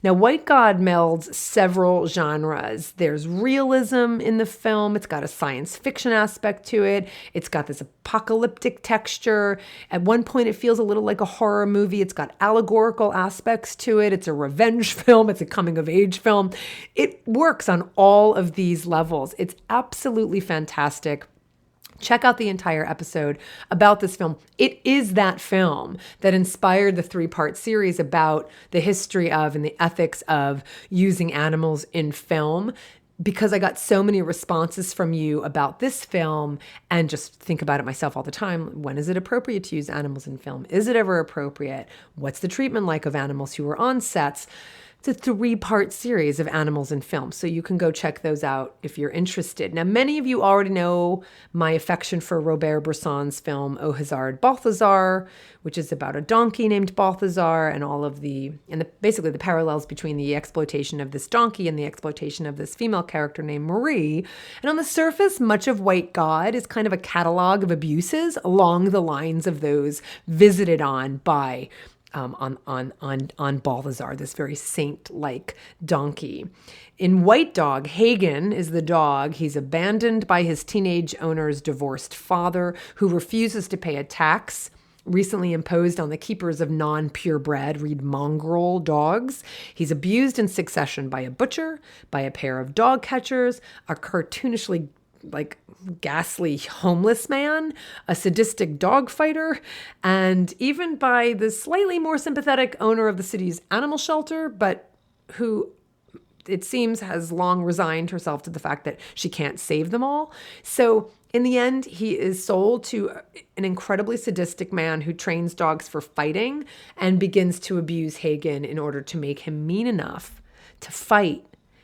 S1: Now, White God melds several genres. There's realism in the film. It's got a science fiction aspect to it. It's got this apocalyptic texture. At one point, it feels a little like a horror movie. It's got allegorical aspects to it. It's a revenge film. It's a coming-of-age film. It works on all of these levels. It's absolutely fantastic. Check out the entire episode about this film. It is that film that inspired the 3-part series about the history of and the ethics of using animals in film, because I got so many responses from you about this film and just think about it myself all the time. When is it appropriate to use animals in film? Is it ever appropriate? What's the treatment like of animals who are on sets? It's a 3-part series of animals in film, so you can go check those out if you're interested. Now, many of you already know my affection for Robert Bresson's film Au Hasard Balthazar, which is about a donkey named Balthazar and basically the parallels between the exploitation of this donkey and the exploitation of this female character named Marie. And on the surface, much of White God is kind of a catalog of abuses along the lines of those visited on by on Balthazar, this very saint-like donkey. In White Dog, Hagen is the dog. He's abandoned by his teenage owner's divorced father, who refuses to pay a tax recently imposed on the keepers of non-purebred, read mongrel dogs. He's abused in succession by a butcher, by a pair of dog catchers, a cartoonishly ghastly homeless man, a sadistic dog fighter, and even by the slightly more sympathetic owner of the city's animal shelter, but who it seems has long resigned herself to the fact that she can't save them all. So in the end, he is sold to an incredibly sadistic man who trains dogs for fighting and begins to abuse Hagen in order to make him mean enough to fight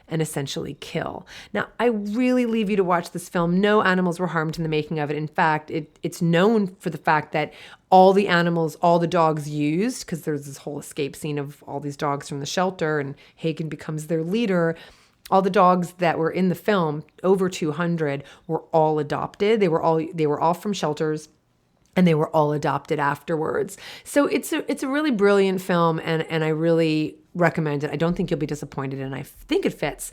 S1: and essentially kill. Now, I really leave you to watch this film. No animals were harmed in the making of it. In fact, it's known for the fact that all the dogs used, because there's this whole escape scene of all these dogs from the shelter and Hagen becomes their leader. All the dogs that were in the film, over 200, were all adopted. They were all from shelters, and they were all adopted afterwards. So it's a really brilliant film, and I really recommend it. I don't think you'll be disappointed, and I think it fits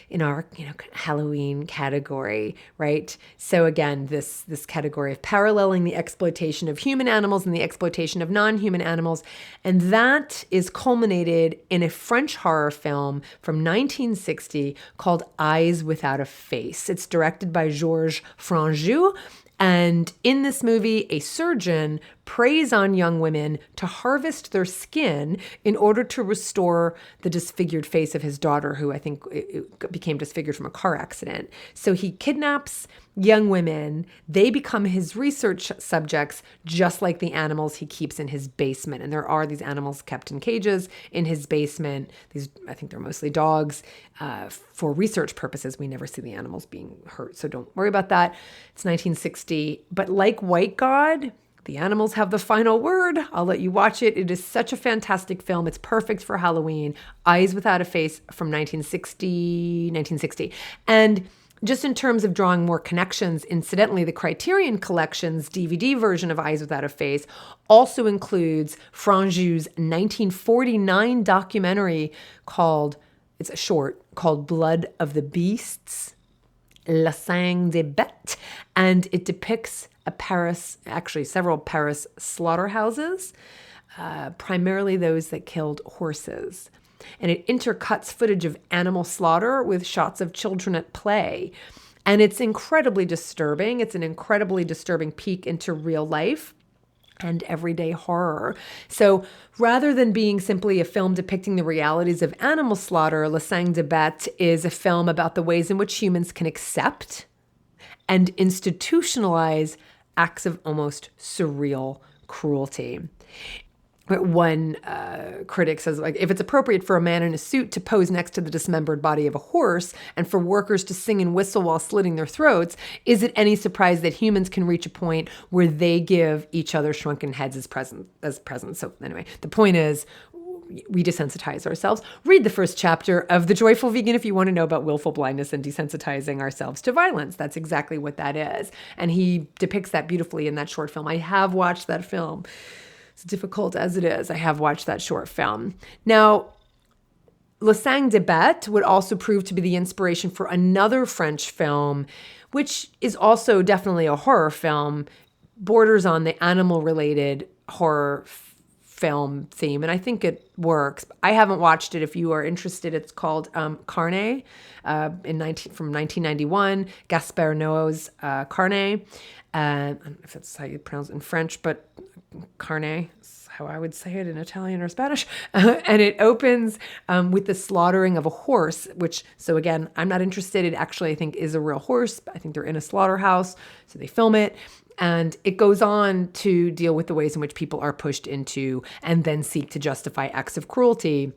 S1: in our Halloween category, right? So again, this category of paralleling the exploitation of human animals and the exploitation of non-human animals, and that is culminated in a French horror film from 1960 called Eyes Without a Face. It's directed by Georges Franju. And in this movie, a surgeon preys on young women to harvest their skin in order to restore the disfigured face of his daughter, who I think became disfigured from a car accident. So he kidnaps young women. They become his research subjects, just like the animals he keeps in his basement. And there are these animals kept in cages in his basement. I think they're mostly dogs. For research purposes, we never see the animals being hurt, so don't worry about that. It's 1960. But like White God, the animals have the final word. I'll let you watch it. It is such a fantastic film. It's perfect for Halloween. Eyes Without a Face from 1960. And just in terms of drawing more connections, incidentally, the Criterion Collection's DVD version of Eyes Without a Face also includes Franju's 1949 documentary it's a short, called Blood of the Beasts, La Sang des Bêtes, and it depicts several Paris slaughterhouses. primarily those that killed horses. And it intercuts footage of animal slaughter with shots of children at play. And it's incredibly disturbing. It's an incredibly disturbing peek into real life and everyday horror. So rather than being simply a film depicting the realities of animal slaughter, La Sang de Bête is a film about the ways in which humans can accept and institutionalize acts of almost surreal cruelty. One critic says, like, if it's appropriate for a man in a suit to pose next to the dismembered body of a horse and for workers to sing and whistle while slitting their throats, is it any surprise that humans can reach a point where they give each other shrunken heads as presents? So anyway, the point is, we desensitize ourselves. Read the first chapter of The Joyful Vegan if you want to know about willful blindness and desensitizing ourselves to violence. That's exactly what that is. And he depicts that beautifully in that short film. I have watched that film. As difficult as it is, I have watched that short film. Now, La Sang de Bête would also prove to be the inspiration for another French film, which is also definitely a horror film, borders on the animal-related horror film theme, and I think it works. I haven't watched it. If you are interested, it's called Carnet, from 1991, Gaspar Noé's Carnet. I don't know if that's how you pronounce it in French, but Carnet is how I would say it in Italian or Spanish. And it opens with the slaughtering of a horse, which, so again, I'm not interested. It actually, I think, is a real horse. I think they're in a slaughterhouse, so they film it. And it goes on to deal with the ways in which people are pushed into and then seek to justify acts of cruelty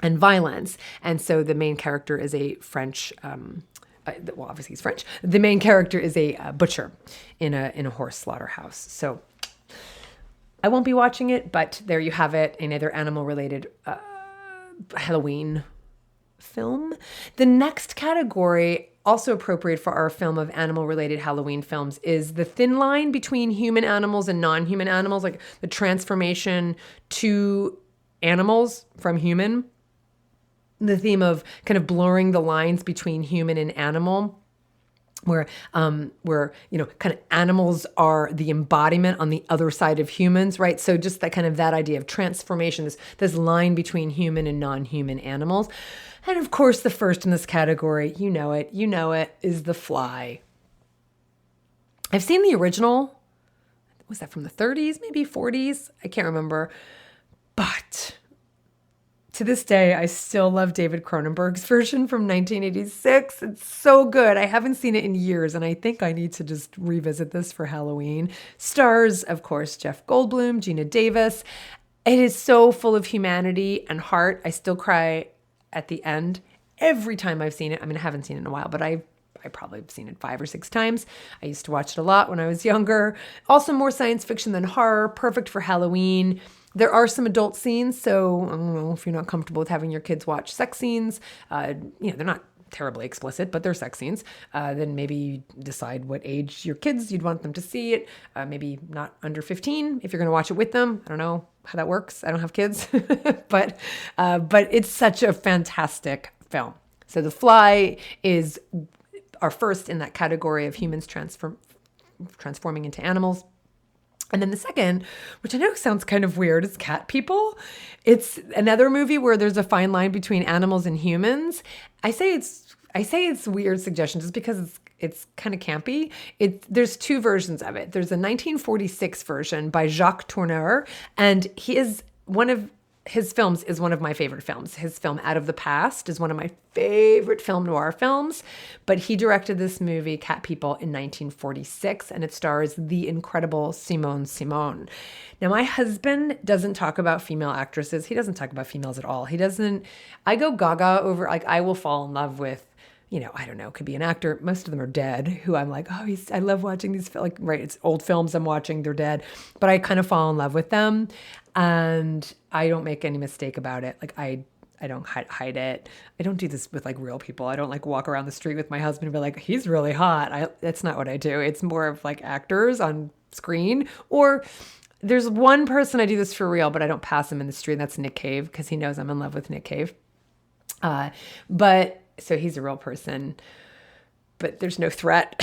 S1: and violence. And so the main character is a French, well, obviously he's French. The main character is a butcher in a horse slaughterhouse. So I won't be watching it, but there you have it, another animal-related Halloween film. The next category, also appropriate for our film of animal-related Halloween films, is the thin line between human animals and non-human animals, like the transformation to animals from human. The theme of kind of blurring the lines between human and animal, where kind of animals are the embodiment on the other side of humans, right? So just that idea of transformation, this line between human and non-human animals. And of course, the first in this category, you know it, is The Fly. I've seen the original. Was that from the 30s, maybe 40s? I can't remember. But to this day, I still love David Cronenberg's version from 1986. It's so good. I haven't seen it in years, and I think I need to just revisit this for Halloween. Stars, of course, Jeff Goldblum, Gina Davis. It is so full of humanity and heart. I still cry at the end every time I've seen it. I mean, I haven't seen it in a while, but I probably have seen it 5 or 6 times. I used to watch it a lot when I was younger. Also more science fiction than horror, perfect for Halloween. There are some adult scenes, so I don't know if you're not comfortable with having your kids watch sex scenes. They're not terribly explicit, but they're sex scenes. Then maybe decide what age your kids you'd want them to see it. Maybe not under 15 if you're going to watch it with them. I don't know how that works. I don't have kids, but it's such a fantastic film. So The Fly is our first in that category of humans transforming into animals. And then the second, which I know sounds kind of weird, is Cat People. It's another movie where there's a fine line between animals and humans. I say it's weird suggestion just because it's kind of campy. There's 2 versions of it. There's a 1946 version by Jacques Tourneur, and one of his films is one of my favorite films. His film Out of the Past is one of my favorite film noir films, but he directed this movie, Cat People, in 1946, and it stars the incredible Simone Simon. Now, my husband doesn't talk about female actresses. He doesn't talk about females at all. I go gaga over, I will fall in love with, I don't know, could be an actor. Most of them are dead, who I'm like, I love watching these, right, it's old films I'm watching, they're dead, but I kind of fall in love with them, and I don't make any mistake about it. I don't hide it. I don't do this with real people. I don't walk around the street with my husband and be like, he's really hot. That's not what I do. It's more of actors on screen, or there's one person I do this for real, but I don't pass him in the street, and that's Nick Cave, because he knows I'm in love with Nick Cave. So he's a real person. but there's no threat.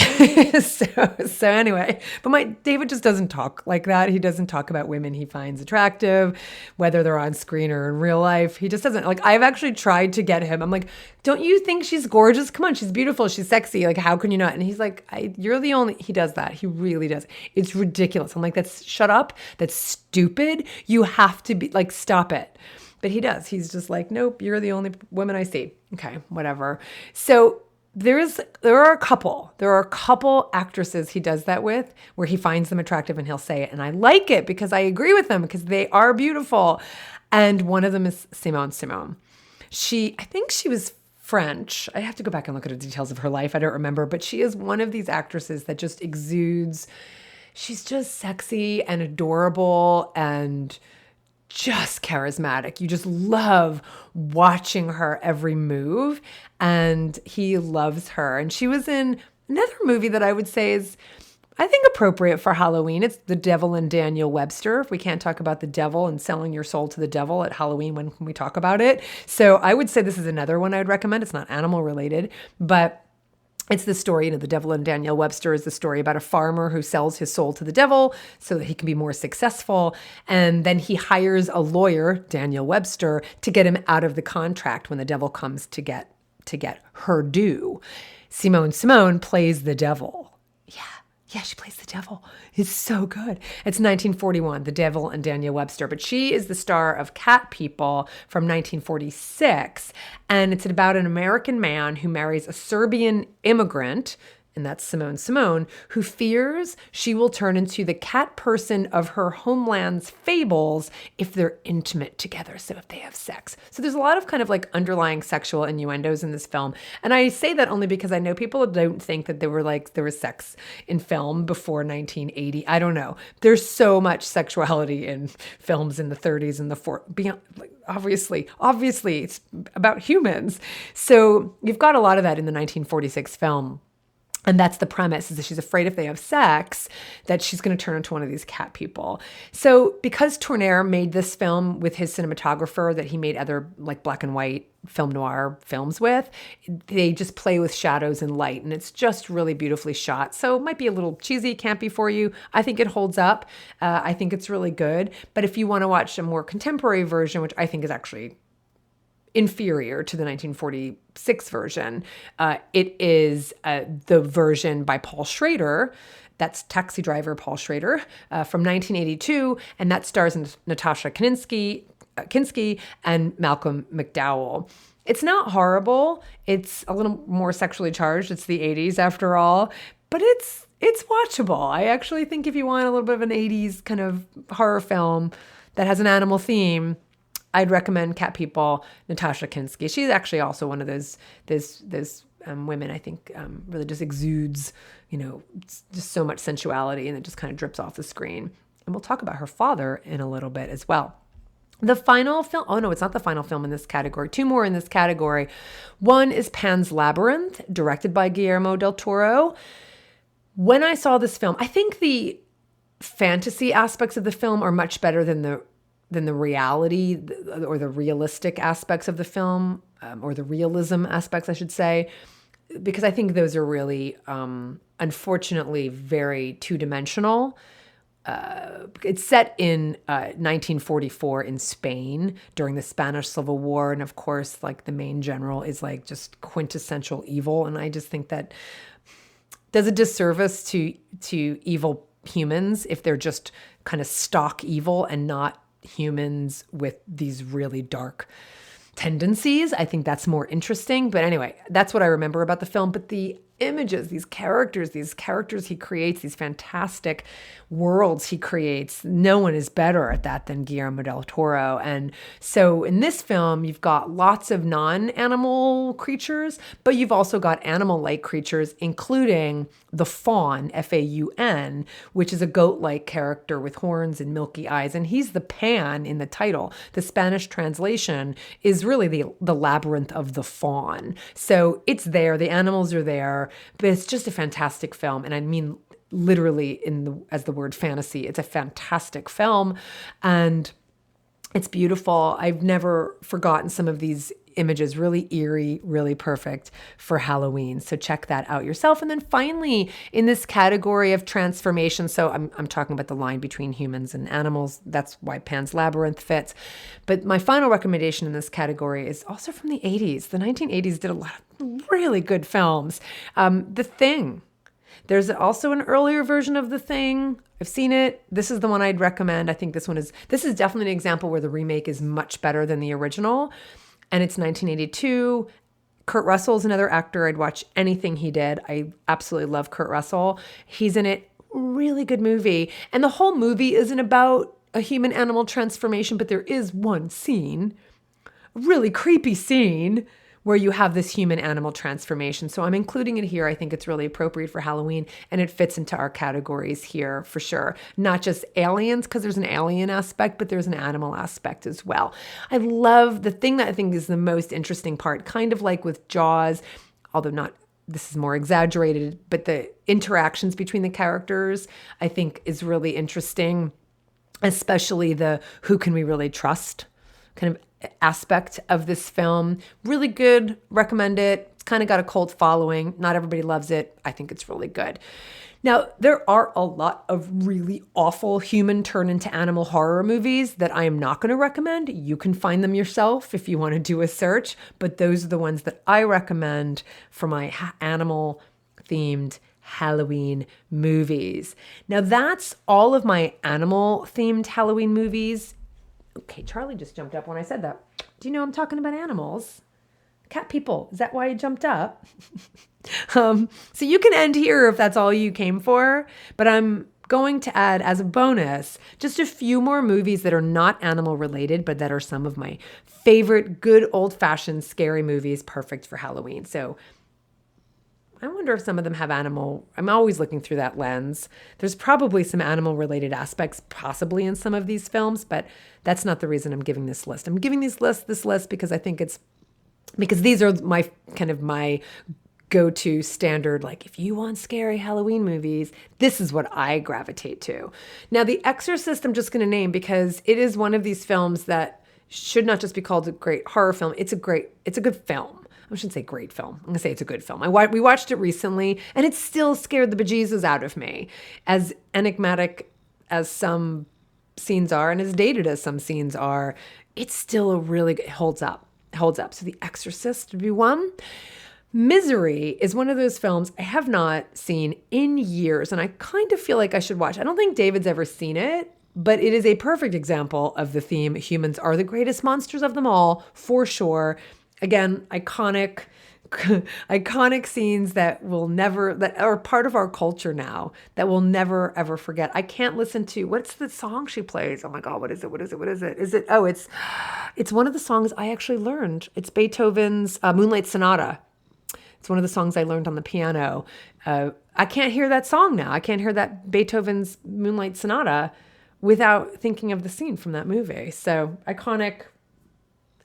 S1: so anyway, but David just doesn't talk like that. He doesn't talk about women he finds attractive, whether they're on screen or in real life. He just doesn't. Like, I've actually tried to get him. I'm like, don't you think she's gorgeous? Come on, she's beautiful. She's sexy. Like, how can you not? And he's like, you're the only, he does that. He really does. It's ridiculous. I'm like, shut up. That's stupid. You have to be like, stop it. But he does. He's just like, nope, you're the only woman I see. Okay, whatever. So there are a couple actresses he does that with where he finds them attractive and he'll say it. And I like it because I agree with them because they are beautiful. And one of them is Simone. I think she was French. I have to go back and look at the details of her life. I don't remember, but she is one of these actresses that just exudes. She's just sexy and adorable and just charismatic. You just love watching her every move, and he loves her. And she was in another movie that I would say is, I think, appropriate for Halloween. It's The Devil and Daniel Webster. If we can't talk about the devil and selling your soul to the devil at Halloween, when can we talk about it? So I would say this is another one I would recommend. It's not animal related, but it's the story, The Devil and Daniel Webster is the story about a farmer who sells his soul to the devil so that he can be more successful. And then he hires a lawyer, Daniel Webster, to get him out of the contract when the devil comes to get her due. Simone plays the devil. Yeah, she plays the devil. It's so good. It's 1941, The Devil and Daniel Webster. But she is the star of Cat People from 1946. And it's about an American man who marries a Serbian immigrant, and that's Simone, who fears she will turn into the cat person of her homeland's fables if they're intimate together, so if they have sex. So there's a lot of kind of like underlying sexual innuendos in this film. And I say that only because I know people don't think that there was sex in film before 1980. I don't know. There's so much sexuality in films in the 30s and the 40s. Beyond, like, obviously, it's about humans. So you've got a lot of that in the 1946 film. And that's the premise, is that she's afraid if they have sex, that she's going to turn into one of these cat people. So because Tournear made this film with his cinematographer that he made other like black and white film noir films with, they just play with shadows and light. And it's just really beautifully shot. So it might be a little cheesy, campy for you. I think it holds up. I think it's really good. But if you want to watch a more contemporary version, which I think is actually inferior to the 1946 version. It is the version by Paul Schrader. That's Taxi Driver Paul Schrader from 1982. And that stars Natasha Kinski and Malcolm McDowell. It's not horrible. It's a little more sexually charged. It's the 80s after all. But it's watchable. I actually think if you want a little bit of an 80s kind of horror film that has an animal theme, I'd recommend Cat People, Natasha Kinski. She's actually also one of those women I think really just exudes, just so much sensuality, and it just kind of drips off the screen. And we'll talk about her father in a little bit as well. The final film, oh no, it's not the final film in this category. Two more in this category. One is Pan's Labyrinth, directed by Guillermo del Toro. When I saw this film, I think the fantasy aspects of the film are much better than the reality or the realistic aspects of the film, or the realism aspects, I should say, because I think those are really, unfortunately, very two-dimensional. It's set in 1944 in Spain during the Spanish Civil War. And of course, like the main general is like just quintessential evil. And I just think that does a disservice to evil humans if they're just kind of stock evil and not humans with these really dark tendencies. I think that's more interesting. But anyway, that's what I remember about the film. But the images, these characters he creates, these fantastic worlds he creates, no one is better at that than Guillermo del Toro. And so in this film, you've got lots of non-animal creatures, but you've also got animal-like creatures, including the faun, Faun, which is a goat-like character with horns and milky eyes. And he's the Pan in the title. The Spanish translation is really the labyrinth of the faun. So it's there. The animals are there. But it's just a fantastic film. And I mean, literally as the word fantasy, it's a fantastic film. And It's beautiful. I've never forgotten some of these images, really eerie, really perfect for Halloween. So check that out yourself. And then finally, in this category of transformation, so I'm talking about the line between humans and animals. That's why Pan's Labyrinth fits. But my final recommendation in this category is also from the 80s. The 1980s did a lot of really good films. The Thing. There's also an earlier version of The Thing. I've seen it. This is the one I'd recommend. I think this is definitely an example where the remake is much better than the original. And it's 1982. Kurt Russell's another actor. I'd watch anything he did. I absolutely love Kurt Russell. He's in it. Really good movie. And the whole movie isn't about a human animal transformation, but there is one scene, a really creepy scene, where you have this human animal transformation. So I'm including it here. I think it's really appropriate for Halloween, and it fits into our categories here for sure. Not just aliens, because there's an alien aspect, but there's an animal aspect as well. I love the thing that I think is the most interesting part, kind of like with Jaws, although not, this is more exaggerated, but the interactions between the characters I think is really interesting, especially the who can we really trust kind of aspect of this film. Really good. Recommend it. It's kind of got a cult following. Not everybody loves it. I think it's really good. Now, there are a lot of really awful human turn into animal horror movies that I am not going to recommend. You can find them yourself if you want to do a search, but those are the ones that I recommend for my animal themed Halloween movies. Now, that's all of my animal themed Halloween movies. Okay, Charlie just jumped up when I said that. Do you know I'm talking about animals? Cat people. Is that why you jumped up? So you can end here if that's all you came for. But I'm going to add as a bonus just a few more movies that are not animal related, but that are some of my favorite good old-fashioned scary movies perfect for Halloween. So I wonder if some of them have animal. I'm always looking through that lens. There's probably some animal related aspects possibly in some of these films, but that's not the reason I'm giving this list. I'm giving this list because I think because these are my go-to standard, like if you want scary Halloween movies, this is what I gravitate to. Now, The Exorcist, I'm just going to name because it is one of these films that should not just be called a great horror film. It's a good film. I shouldn't say great film. I'm going to say it's a good film. We watched it recently, and it still scared the bejesus out of me. As enigmatic as some scenes are, and as dated as some scenes are, it's still it holds up. So The Exorcist would be one. Misery is one of those films I have not seen in years, and I kind of feel like I should watch. I don't think David's ever seen it, but it is a perfect example of the theme. Humans are the greatest monsters of them all, for sure. Again, iconic scenes that are part of our culture now that we'll never ever forget. I can't listen to, what's the song she plays? Oh my God, what is it? Oh, it's one of the songs I actually learned. It's Beethoven's Moonlight Sonata. It's one of the songs I learned on the piano. I can't hear that song now. I can't hear that Beethoven's Moonlight Sonata without thinking of the scene from that movie. So iconic.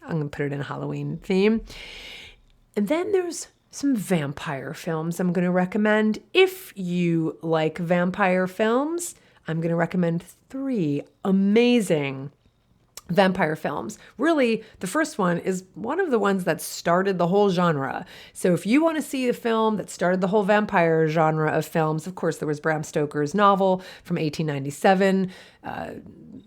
S1: I'm going to put it in a Halloween theme. And then there's some vampire films I'm going to recommend. If you like vampire films, I'm going to recommend 3 amazing vampire films. Really, the first one is one of the ones that started the whole genre. So if you want to see a film that started the whole vampire genre of films, of course, there was Bram Stoker's novel from 1897,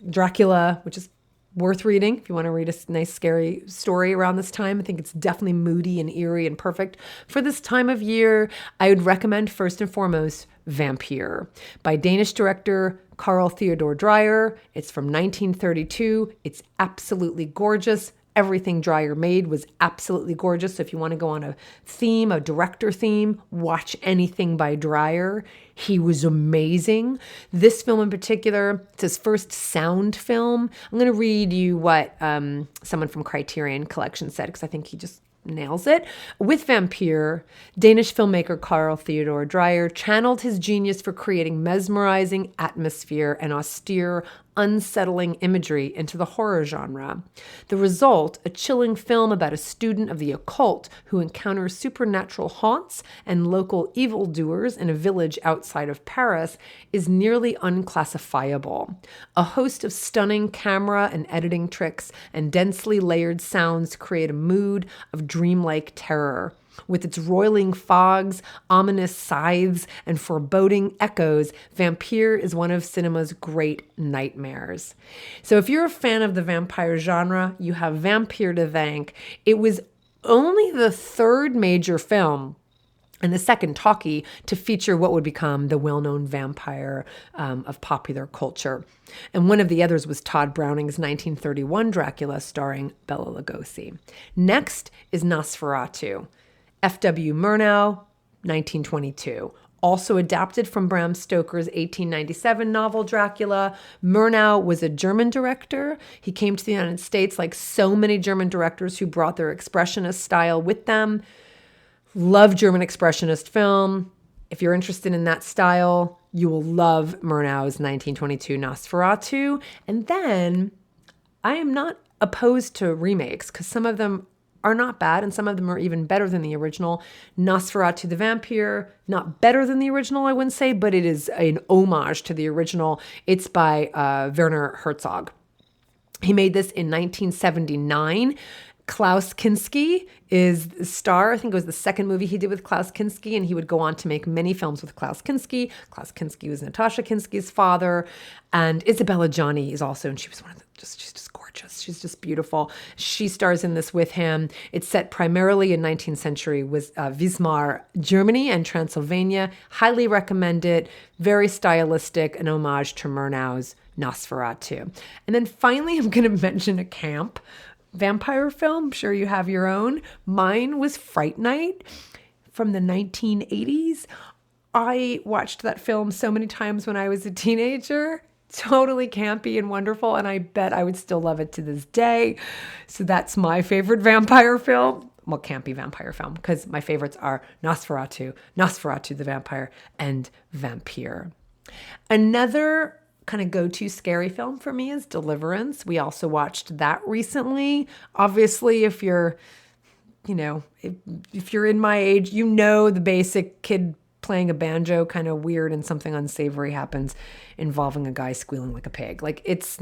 S1: Dracula, which is worth reading if you want to read a nice scary story around this time. I think it's definitely moody and eerie and perfect for this time of year. I would recommend first and foremost Vampire by Danish director Carl Theodor Dreyer. It's from 1932. It's absolutely gorgeous. Everything Dreyer made was absolutely gorgeous. So if you want to go on a director theme, watch anything by Dreyer. He was amazing. This film in particular, it's his first sound film. I'm going to read you what someone from Criterion Collection said, because I think he just nails it. With Vampire, Danish filmmaker Carl Theodor Dreyer channeled his genius for creating mesmerizing atmosphere and austere, unsettling imagery into the horror genre. The result, a chilling film about a student of the occult who encounters supernatural haunts and local evildoers in a village outside of Paris, is nearly unclassifiable. A host of stunning camera and editing tricks and densely layered sounds create a mood of dreamlike terror. With its roiling fogs, ominous scythes, and foreboding echoes, Vampire is one of cinema's great nightmares. So if you're a fan of the vampire genre, you have Vampire to thank. It was only the third major film and the second talkie to feature what would become the well-known vampire of popular culture. And one of the others was Todd Browning's 1931 Dracula starring Bela Lugosi. Next is Nosferatu. F.W. Murnau, 1922. Also adapted from Bram Stoker's 1897 novel Dracula, Murnau was a German director. He came to the United States like so many German directors who brought their expressionist style with them. Love German expressionist film. If you're interested in that style, you will love Murnau's 1922 Nosferatu. And then I am not opposed to remakes because some of them are not bad, and some of them are even better than the original. Nosferatu the Vampire, not better than the original, I wouldn't say, but it is an homage to the original. It's by Werner Herzog. He made this in 1979. Klaus Kinski is the star. I think it was the second movie he did with Klaus Kinski, and he would go on to make many films with Klaus Kinski. Klaus Kinski was Natasha Kinski's father, and Isabella Gianni is also, and she was one of the, she's just gorgeous. She's just beautiful. She stars in this with him. It's set primarily in 19th century Wismar, Germany and Transylvania. Highly recommend it. Very stylistic, an homage to Murnau's Nosferatu. And then finally, I'm going to mention a camp vampire film. I'm sure you have your own. Mine was Fright Night from the 1980s. I watched that film so many times when I was a teenager. Totally campy and wonderful, and I bet I would still love it to this day. So that's my favorite vampire film. Well, campy vampire film, because my favorites are Nosferatu, Nosferatu the Vampire, and Vampire. Another kind of go-to scary film for me is Deliverance. We also watched that recently. Obviously, if you're, if you're in my age, the basic kid playing a banjo, kind of weird, and something unsavory happens involving a guy squealing like a pig. Like it's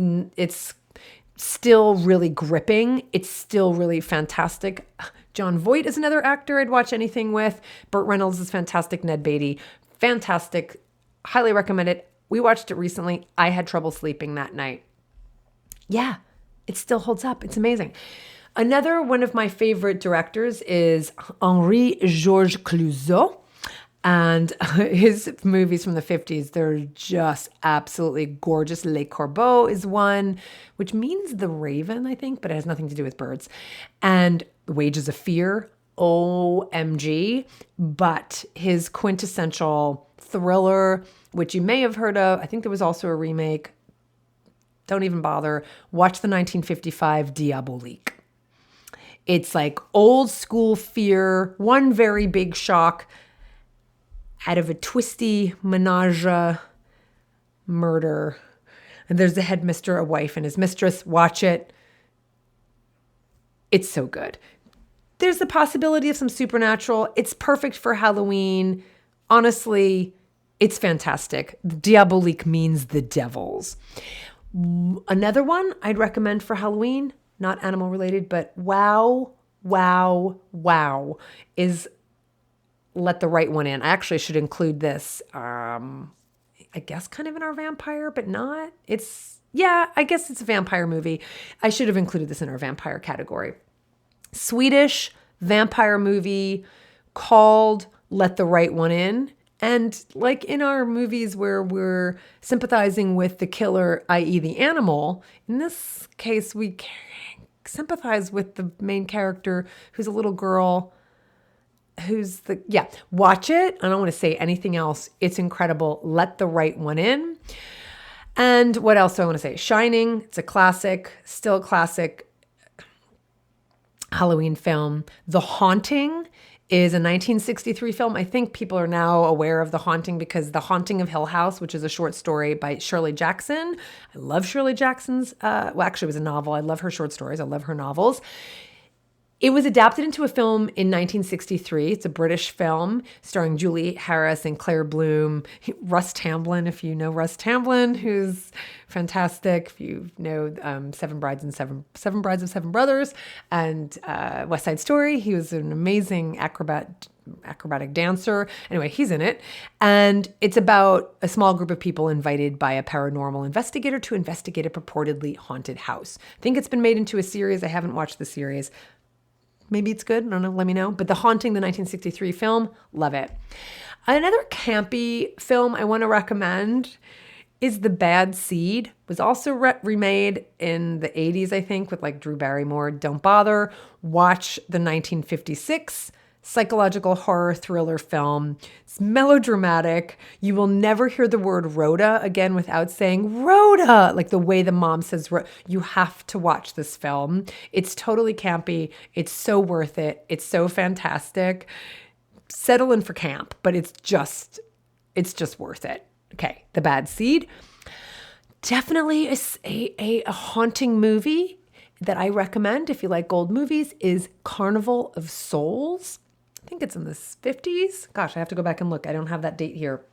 S1: still really gripping. It's still really fantastic. Jon Voight is another actor I'd watch anything with. Burt Reynolds is fantastic. Ned Beatty, fantastic. Highly recommend it. We watched it recently. I had trouble sleeping that night. Yeah, it still holds up. It's amazing. Another one of my favorite directors is Henri-Georges Clouzot. And his movies from the 50s, they're just absolutely gorgeous. Les Corbeaux is one, which means the raven, I think, but it has nothing to do with birds. And Wages of Fear, OMG. But his quintessential thriller, which you may have heard of, I think there was also a remake. Don't even bother. Watch the 1955 Diabolique. It's like old school fear, one very big shock out of a twisty menage murder. And there's a headmistress, a wife, and his mistress. Watch it. It's so good. There's the possibility of some supernatural. It's perfect for Halloween. Honestly, it's fantastic. Diabolique means the devils. Another one I'd recommend for Halloween, not animal related, but wow, is Let the Right One In. I actually should include this, I guess kind of in our vampire, but not. I guess it's a vampire movie. I should have included this in our vampire category. Swedish vampire movie called Let the Right One In. And like in our movies where we're sympathizing with the killer, i.e. the animal, in this case, we sympathize with the main character who's a little girl watch it. I don't want to say anything else. It's incredible. Let the Right One In. And what else do I want to say? Shining. It's a classic, still a classic Halloween film. The Haunting is a 1963 film. I think people are now aware of The Haunting because The Haunting of Hill House, which is a short story by Shirley Jackson. I love Shirley Jackson's, actually it was a novel. I love her short stories. I love her novels. It was adapted into a film in 1963. It's a British film starring Julie Harris and Claire Bloom. Russ Tamblyn, if you know Russ Tamblyn, who's fantastic. If you know Seven Brides of Seven Brothers and West Side Story, he was an amazing acrobatic dancer. Anyway, he's in it. And it's about a small group of people invited by a paranormal investigator to investigate a purportedly haunted house. I think it's been made into a series. I haven't watched the series. Maybe it's good. I don't know. Let me know. But The Haunting, the 1963 film, love it. Another campy film I want to recommend is The Bad Seed. It was also remade in the 80s, I think, with like Drew Barrymore. Don't bother. Watch the 1956 psychological horror thriller film. It's melodramatic. You will never hear the word Rhoda again without saying Rhoda, like the way the mom says. You have to watch this film. It's totally campy. It's so worth it. It's so fantastic. Settle in for camp, but it's just worth it. Okay, The Bad Seed. Definitely a haunting movie that I recommend if you like old movies is Carnival of Souls. I think it's in the 50s. Gosh, I have to go back and look. I don't have that date here.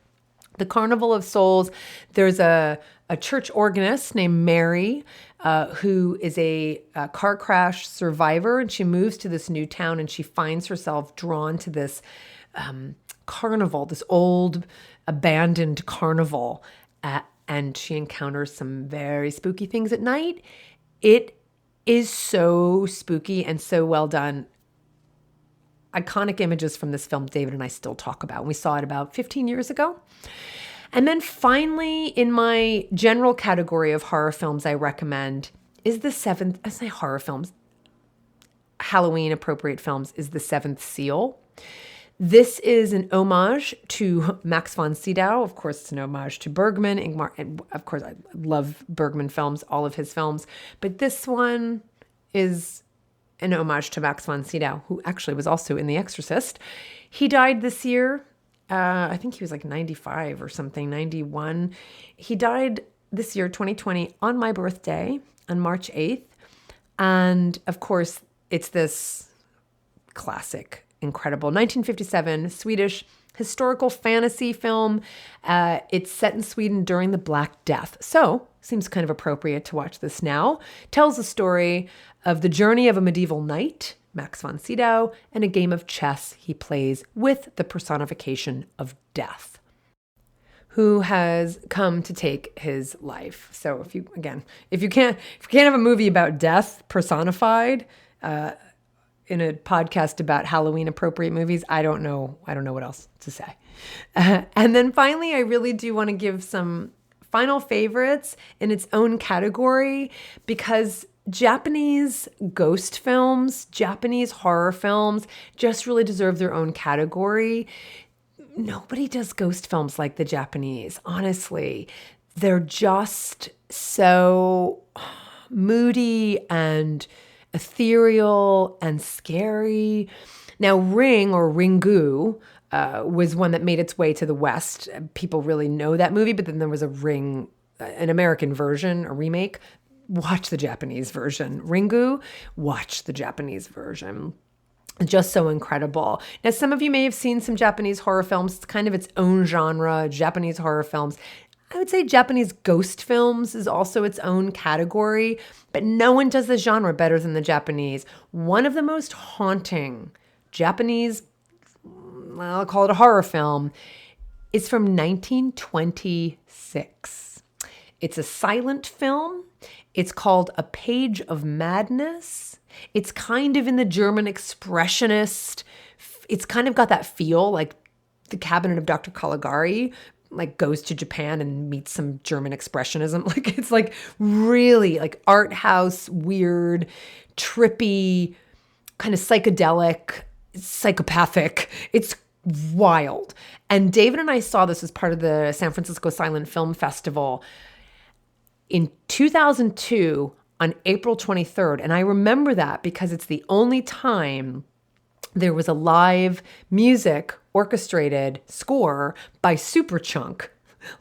S1: The Carnival of Souls, there's a church organist named Mary who is a car crash survivor, and she moves to this new town and she finds herself drawn to this carnival, this old abandoned carnival, and she encounters some very spooky things at night. It is so spooky and so well done. Iconic images from this film David and I still talk about. We saw it about 15 years ago. And then finally, in my general category of horror films I recommend is the seventh, I say horror films, Halloween appropriate films is The Seventh Seal. This is an homage to Max von Sydow. Of course, it's an homage to Bergman. And of course, I love Bergman films, all of his films. But this one is an homage to Max von Sydow, who actually was also in The Exorcist. He died this year. I think he was like 95 or something, 91. He died this year, 2020, on my birthday, on March 8th. And of course, it's this classic, incredible 1957 Swedish historical fantasy film. It's set in Sweden during the Black Death. So seems kind of appropriate to watch this now. Tells the story of the journey of a medieval knight, Max von Sydow, and a game of chess he plays with the personification of death, who has come to take his life. So if you can't have a movie about death personified in a podcast about Halloween appropriate movies, I don't know what else to say. And then finally, I really do want to give some final favorites in its own category, because Japanese ghost films, Japanese horror films just really deserve their own category. Nobody does ghost films like the Japanese, honestly. They're just so moody and ethereal and scary. Now, Ring or Ringu was one that made its way to the West. People really know that movie, but then there was a Ring, an American version, a remake. Watch the Japanese version. Ringu, watch the Japanese version. Just so incredible. Now, some of you may have seen some Japanese horror films. It's kind of its own genre, Japanese horror films. I would say Japanese ghost films is also its own category, but no one does the genre better than the Japanese. One of the most haunting Japanese, I'll call it a horror film, is from 1926. It's a silent film. It's called A Page of Madness. It's kind of in the German expressionist. It's kind of got that feel like The Cabinet of Dr. Caligari, like goes to Japan and meets some German expressionism. Like it's like really like art house, weird, trippy, kind of psychedelic, psychopathic. It's wild. And David and I saw this as part of the San Francisco Silent Film Festival in 2002 on April 23rd. And I remember that because it's the only time there was a live music orchestrated score by Superchunk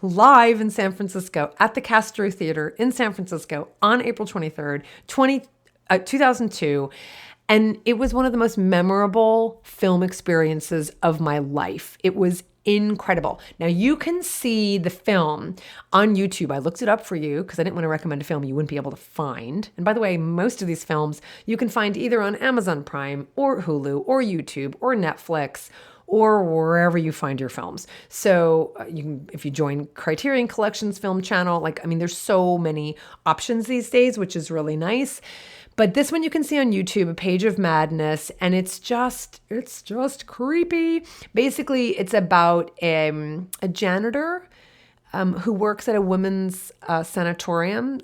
S1: live in San Francisco at the Castro Theater in San Francisco on April 23rd, 2002. And it was one of the most memorable film experiences of my life. It was incredible. Now you can see the film on YouTube. I looked it up for you because I didn't want to recommend a film you wouldn't be able to find. And by the way, most of these films you can find either on Amazon Prime or Hulu or YouTube or Netflix or wherever you find your films. So you can, if you join Criterion Collection's film channel, there's so many options these days, which is really nice. But this one you can see on YouTube, A Page of Madness, and it's just creepy. Basically, it's about a janitor who works at a women's sanatorium.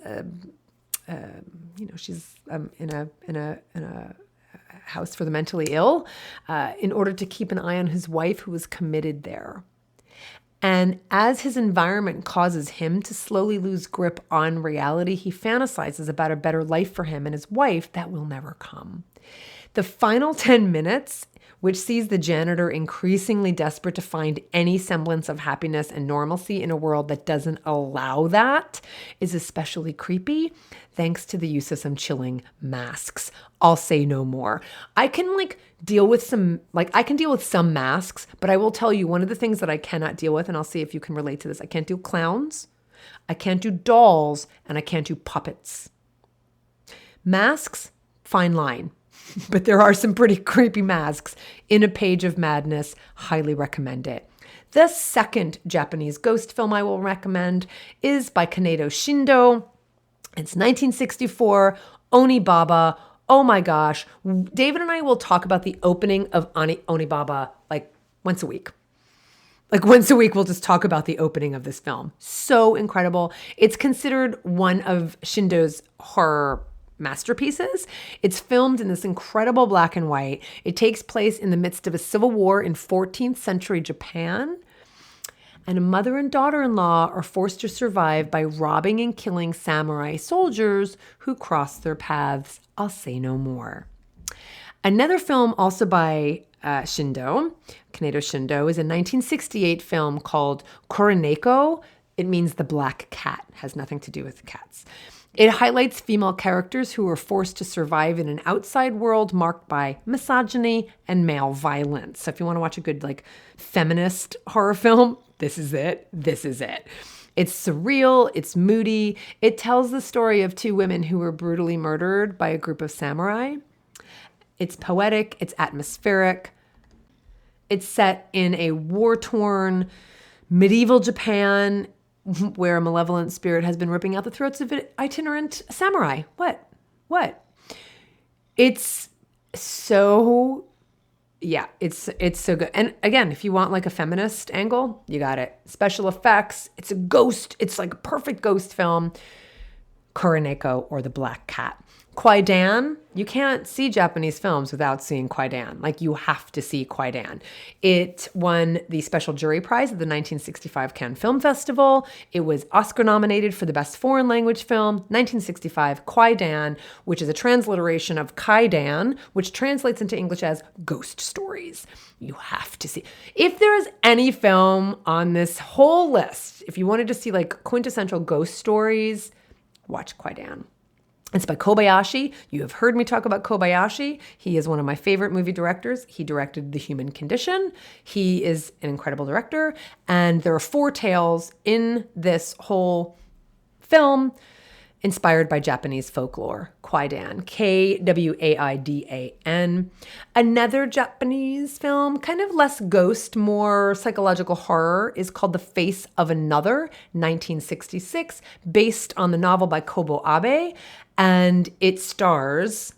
S1: She's in a house for the mentally ill, in order to keep an eye on his wife who was committed there. And as his environment causes him to slowly lose grip on reality, he fantasizes about a better life for him and his wife that will never come. The final 10 minutes, which sees the janitor increasingly desperate to find any semblance of happiness and normalcy in a world that doesn't allow that, is especially creepy thanks to the use of some chilling masks. I'll say no more. I can deal with some masks, but I will tell you one of the things that I cannot deal with, and I'll see if you can relate to this. I can't do clowns, I can't do dolls, and I can't do puppets. Masks, fine line. But there are some pretty creepy masks in A Page of Madness. Highly recommend it. The second Japanese ghost film I will recommend is by Kaneto Shindo. It's 1964, Onibaba. Oh my gosh. David and I will talk about the opening of Onibaba once a week. Once a week, we'll just talk about the opening of this film. So incredible. It's considered one of Shindo's horror masterpieces. It's filmed in this incredible black and white. It takes place in the midst of a civil war in 14th century Japan. And a mother and daughter-in-law are forced to survive by robbing and killing samurai soldiers who cross their paths. I'll say no more. Another film also by Kaneto Shindo, is a 1968 film called Coronaco. It means the black cat. It has nothing to do with cats. It highlights female characters who are forced to survive in an outside world marked by misogyny and male violence. So if you want to watch a good feminist horror film, this is it. This is it. It's surreal. It's moody. It tells the story of two women who were brutally murdered by a group of samurai. It's poetic. It's atmospheric. It's set in a war-torn medieval Japan where a malevolent spirit has been ripping out the throats of itinerant samurai. What? It's so, it's so good. And again, if you want a feminist angle, you got it. Special effects. It's a ghost. It's a perfect ghost film. Coronaco, or the Black Cat. Kwaidan, you can't see Japanese films without seeing Kwaidan. You have to see Kwaidan. It won the Special Jury Prize at the 1965 Cannes Film Festival. It was Oscar nominated for the Best Foreign Language Film, 1965, Kwaidan, which is a transliteration of Kaidan, which translates into English as ghost stories. You have to see. If there is any film on this whole list, if you wanted to see quintessential ghost stories, watch Kwaidan. It's by Kobayashi. You have heard me talk about Kobayashi. He is one of my favorite movie directors. He directed The Human Condition. He is an incredible director. And there are 4 tales in this whole film inspired by Japanese folklore. Kwaidan, Kwaidan. Another Japanese film, kind of less ghost, more psychological horror, is called The Face of Another, 1966, based on the novel by Kobo Abe. And it stars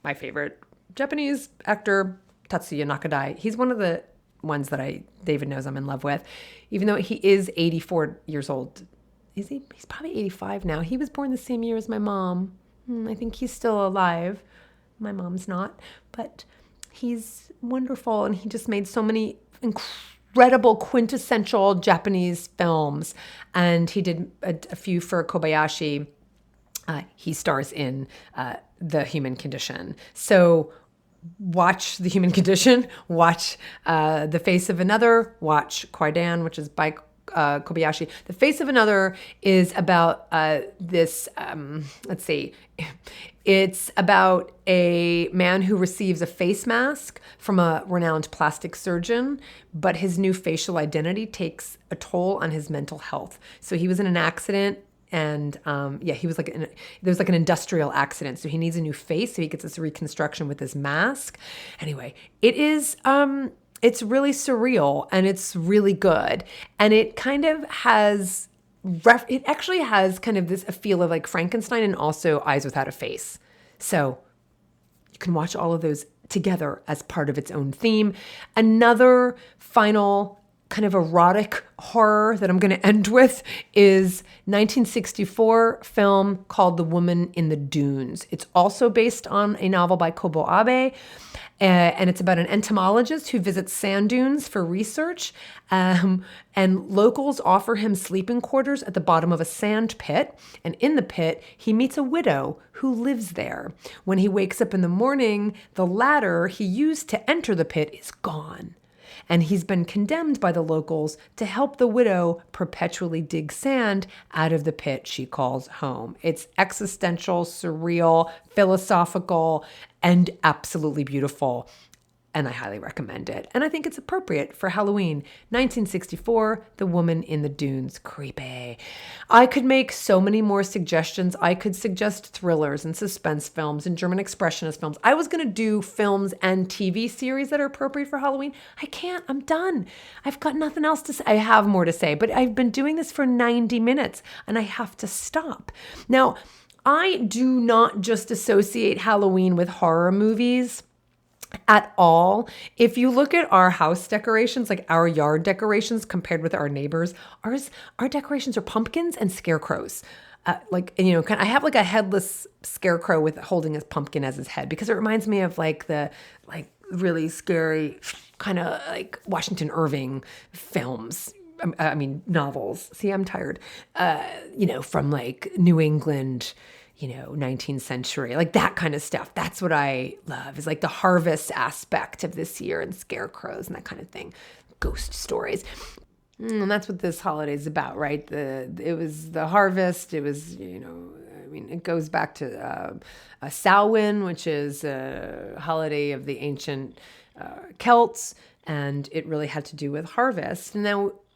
S1: my favorite Japanese actor, Tatsuya Nakadai. He's one of the ones that David knows I'm in love with, even though he is 84 years old. Is he? He's probably 85 now. He was born the same year as my mom. I think he's still alive. My mom's not, but he's wonderful. And he just made so many incredible quintessential Japanese films. And he did a few for Kobayashi. He stars in The Human Condition. So watch The Human Condition, watch The Face of Another, watch Kwaidan, which is by Kobayashi. The Face of Another is about this, let's see, it's about a man who receives a face mask from a renowned plastic surgeon, but his new facial identity takes a toll on his mental health. So he was in an accident. And he was there's like an industrial accident. So he needs a new face. So he gets this reconstruction with this mask. Anyway, it is, it's really surreal and it's really good. And it kind of has, it actually has kind of a feel of like Frankenstein and also Eyes Without a Face. So you can watch all of those together as part of its own theme. Another final kind of erotic horror that I'm going to end with is 1964 film called The Woman in the Dunes. It's also based on a novel by Kobo Abe, and it's about an entomologist who visits sand dunes for research, and locals offer him sleeping quarters at the bottom of a sand pit, and in the pit, he meets a widow who lives there. When he wakes up in the morning, the ladder he used to enter the pit is gone. And he's been condemned by the locals to help the widow perpetually dig sand out of the pit she calls home. It's existential, surreal, philosophical, and absolutely beautiful. And I highly recommend it. And I think it's appropriate for Halloween. 1964, The Woman in the Dunes. Creepy. I could make so many more suggestions. I could suggest thrillers and suspense films and German expressionist films. I was going to do films and TV series that are appropriate for Halloween. I can't. I'm done. I've got nothing else to say. I have more to say, but I've been doing this for 90 minutes and I have to stop. Now, I do not just associate Halloween with horror movies at all. If you look at our house decorations, like our yard decorations compared with our neighbors, our decorations are pumpkins and scarecrows. I have like a headless scarecrow with holding his pumpkin as his head because it reminds me of like the really scary kind of like Washington Irving films. I mean, novels. See, I'm tired. From like New England, 19th century, like that kind of stuff. That's what I love, is like the harvest aspect of this year and scarecrows and that kind of thing. Ghost stories. And that's what this holiday is about, right? It was the harvest. It was, it goes back to Samhain, which is a holiday of the ancient Celts, and it really had to do with harvest. And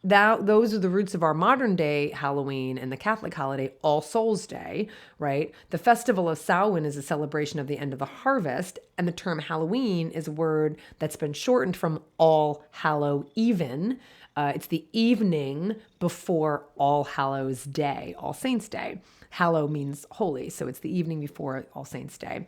S1: now those are the roots of our modern day Halloween and the Catholic holiday, All Souls Day, right? The festival of Samhain is a celebration of the end of the harvest, and the term Halloween is a word that's been shortened from All Hallow Even. It's the evening before All Hallows Day, All Saints Day. Hallow means holy, so it's the evening before All Saints Day.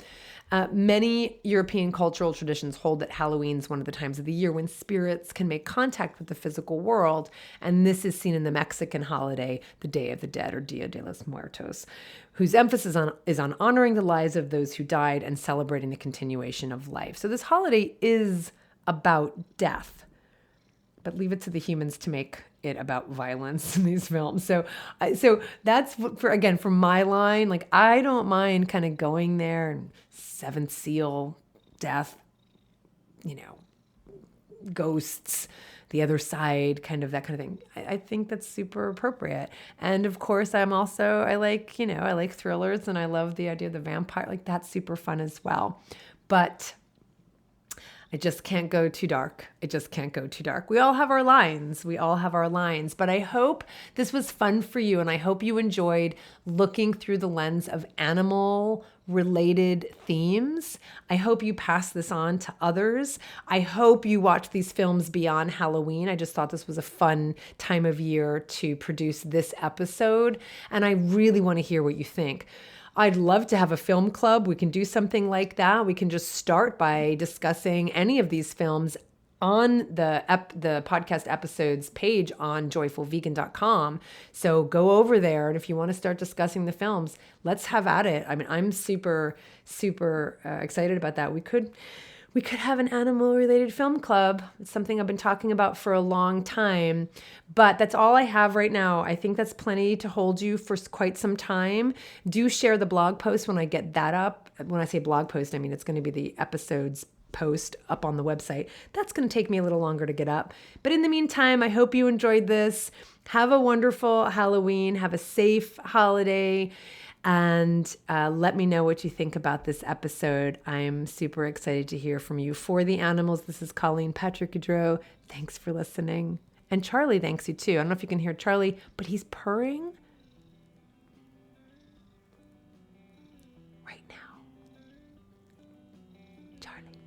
S1: Many European cultural traditions hold that Halloween is one of the times of the year when spirits can make contact with the physical world, and this is seen in the Mexican holiday, the Day of the Dead, or Dia de los Muertos, whose emphasis is on honoring the lives of those who died and celebrating the continuation of life. So this holiday is about death, but leave it to the humans to make it about violence in these films. So that's for my line. Like, I don't mind kind of going there and Seventh Seal, death, ghosts, the other side, kind of that kind of thing. I think that's super appropriate. And of course, I like thrillers, and I love the idea of the vampire. Like, that's super fun as well. But I just can't go too dark. We all have our lines. But I hope this was fun for you, and I hope you enjoyed looking through the lens of animal-related themes. I hope you pass this on to others. I hope you watch these films beyond Halloween. I just thought this was a fun time of year to produce this episode, and I really want to hear what you think. I'd love to have a film club. We can do something like that. We can just start by discussing any of these films on the podcast episodes page on joyfulvegan.com. So go over there, and if you want to start discussing the films, let's have at it. I mean, I'm super, super excited about that. We could have an animal-related film club. It's something I've been talking about for a long time, but that's all I have right now. I think that's plenty to hold you for quite some time. Do share the blog post when I get that up. When I say blog post, I mean it's going to be the episode's post up on the website. That's going to take me a little longer to get up. But in the meantime, I hope you enjoyed this. Have a wonderful Halloween. Have a safe holiday. And let me know what you think about this episode. I'm super excited to hear from you. For the Animals, this is Colleen Patrick-Goudreau. Thanks for listening. And Charlie thanks you too. I don't know if you can hear Charlie, but he's purring right now. Charlie.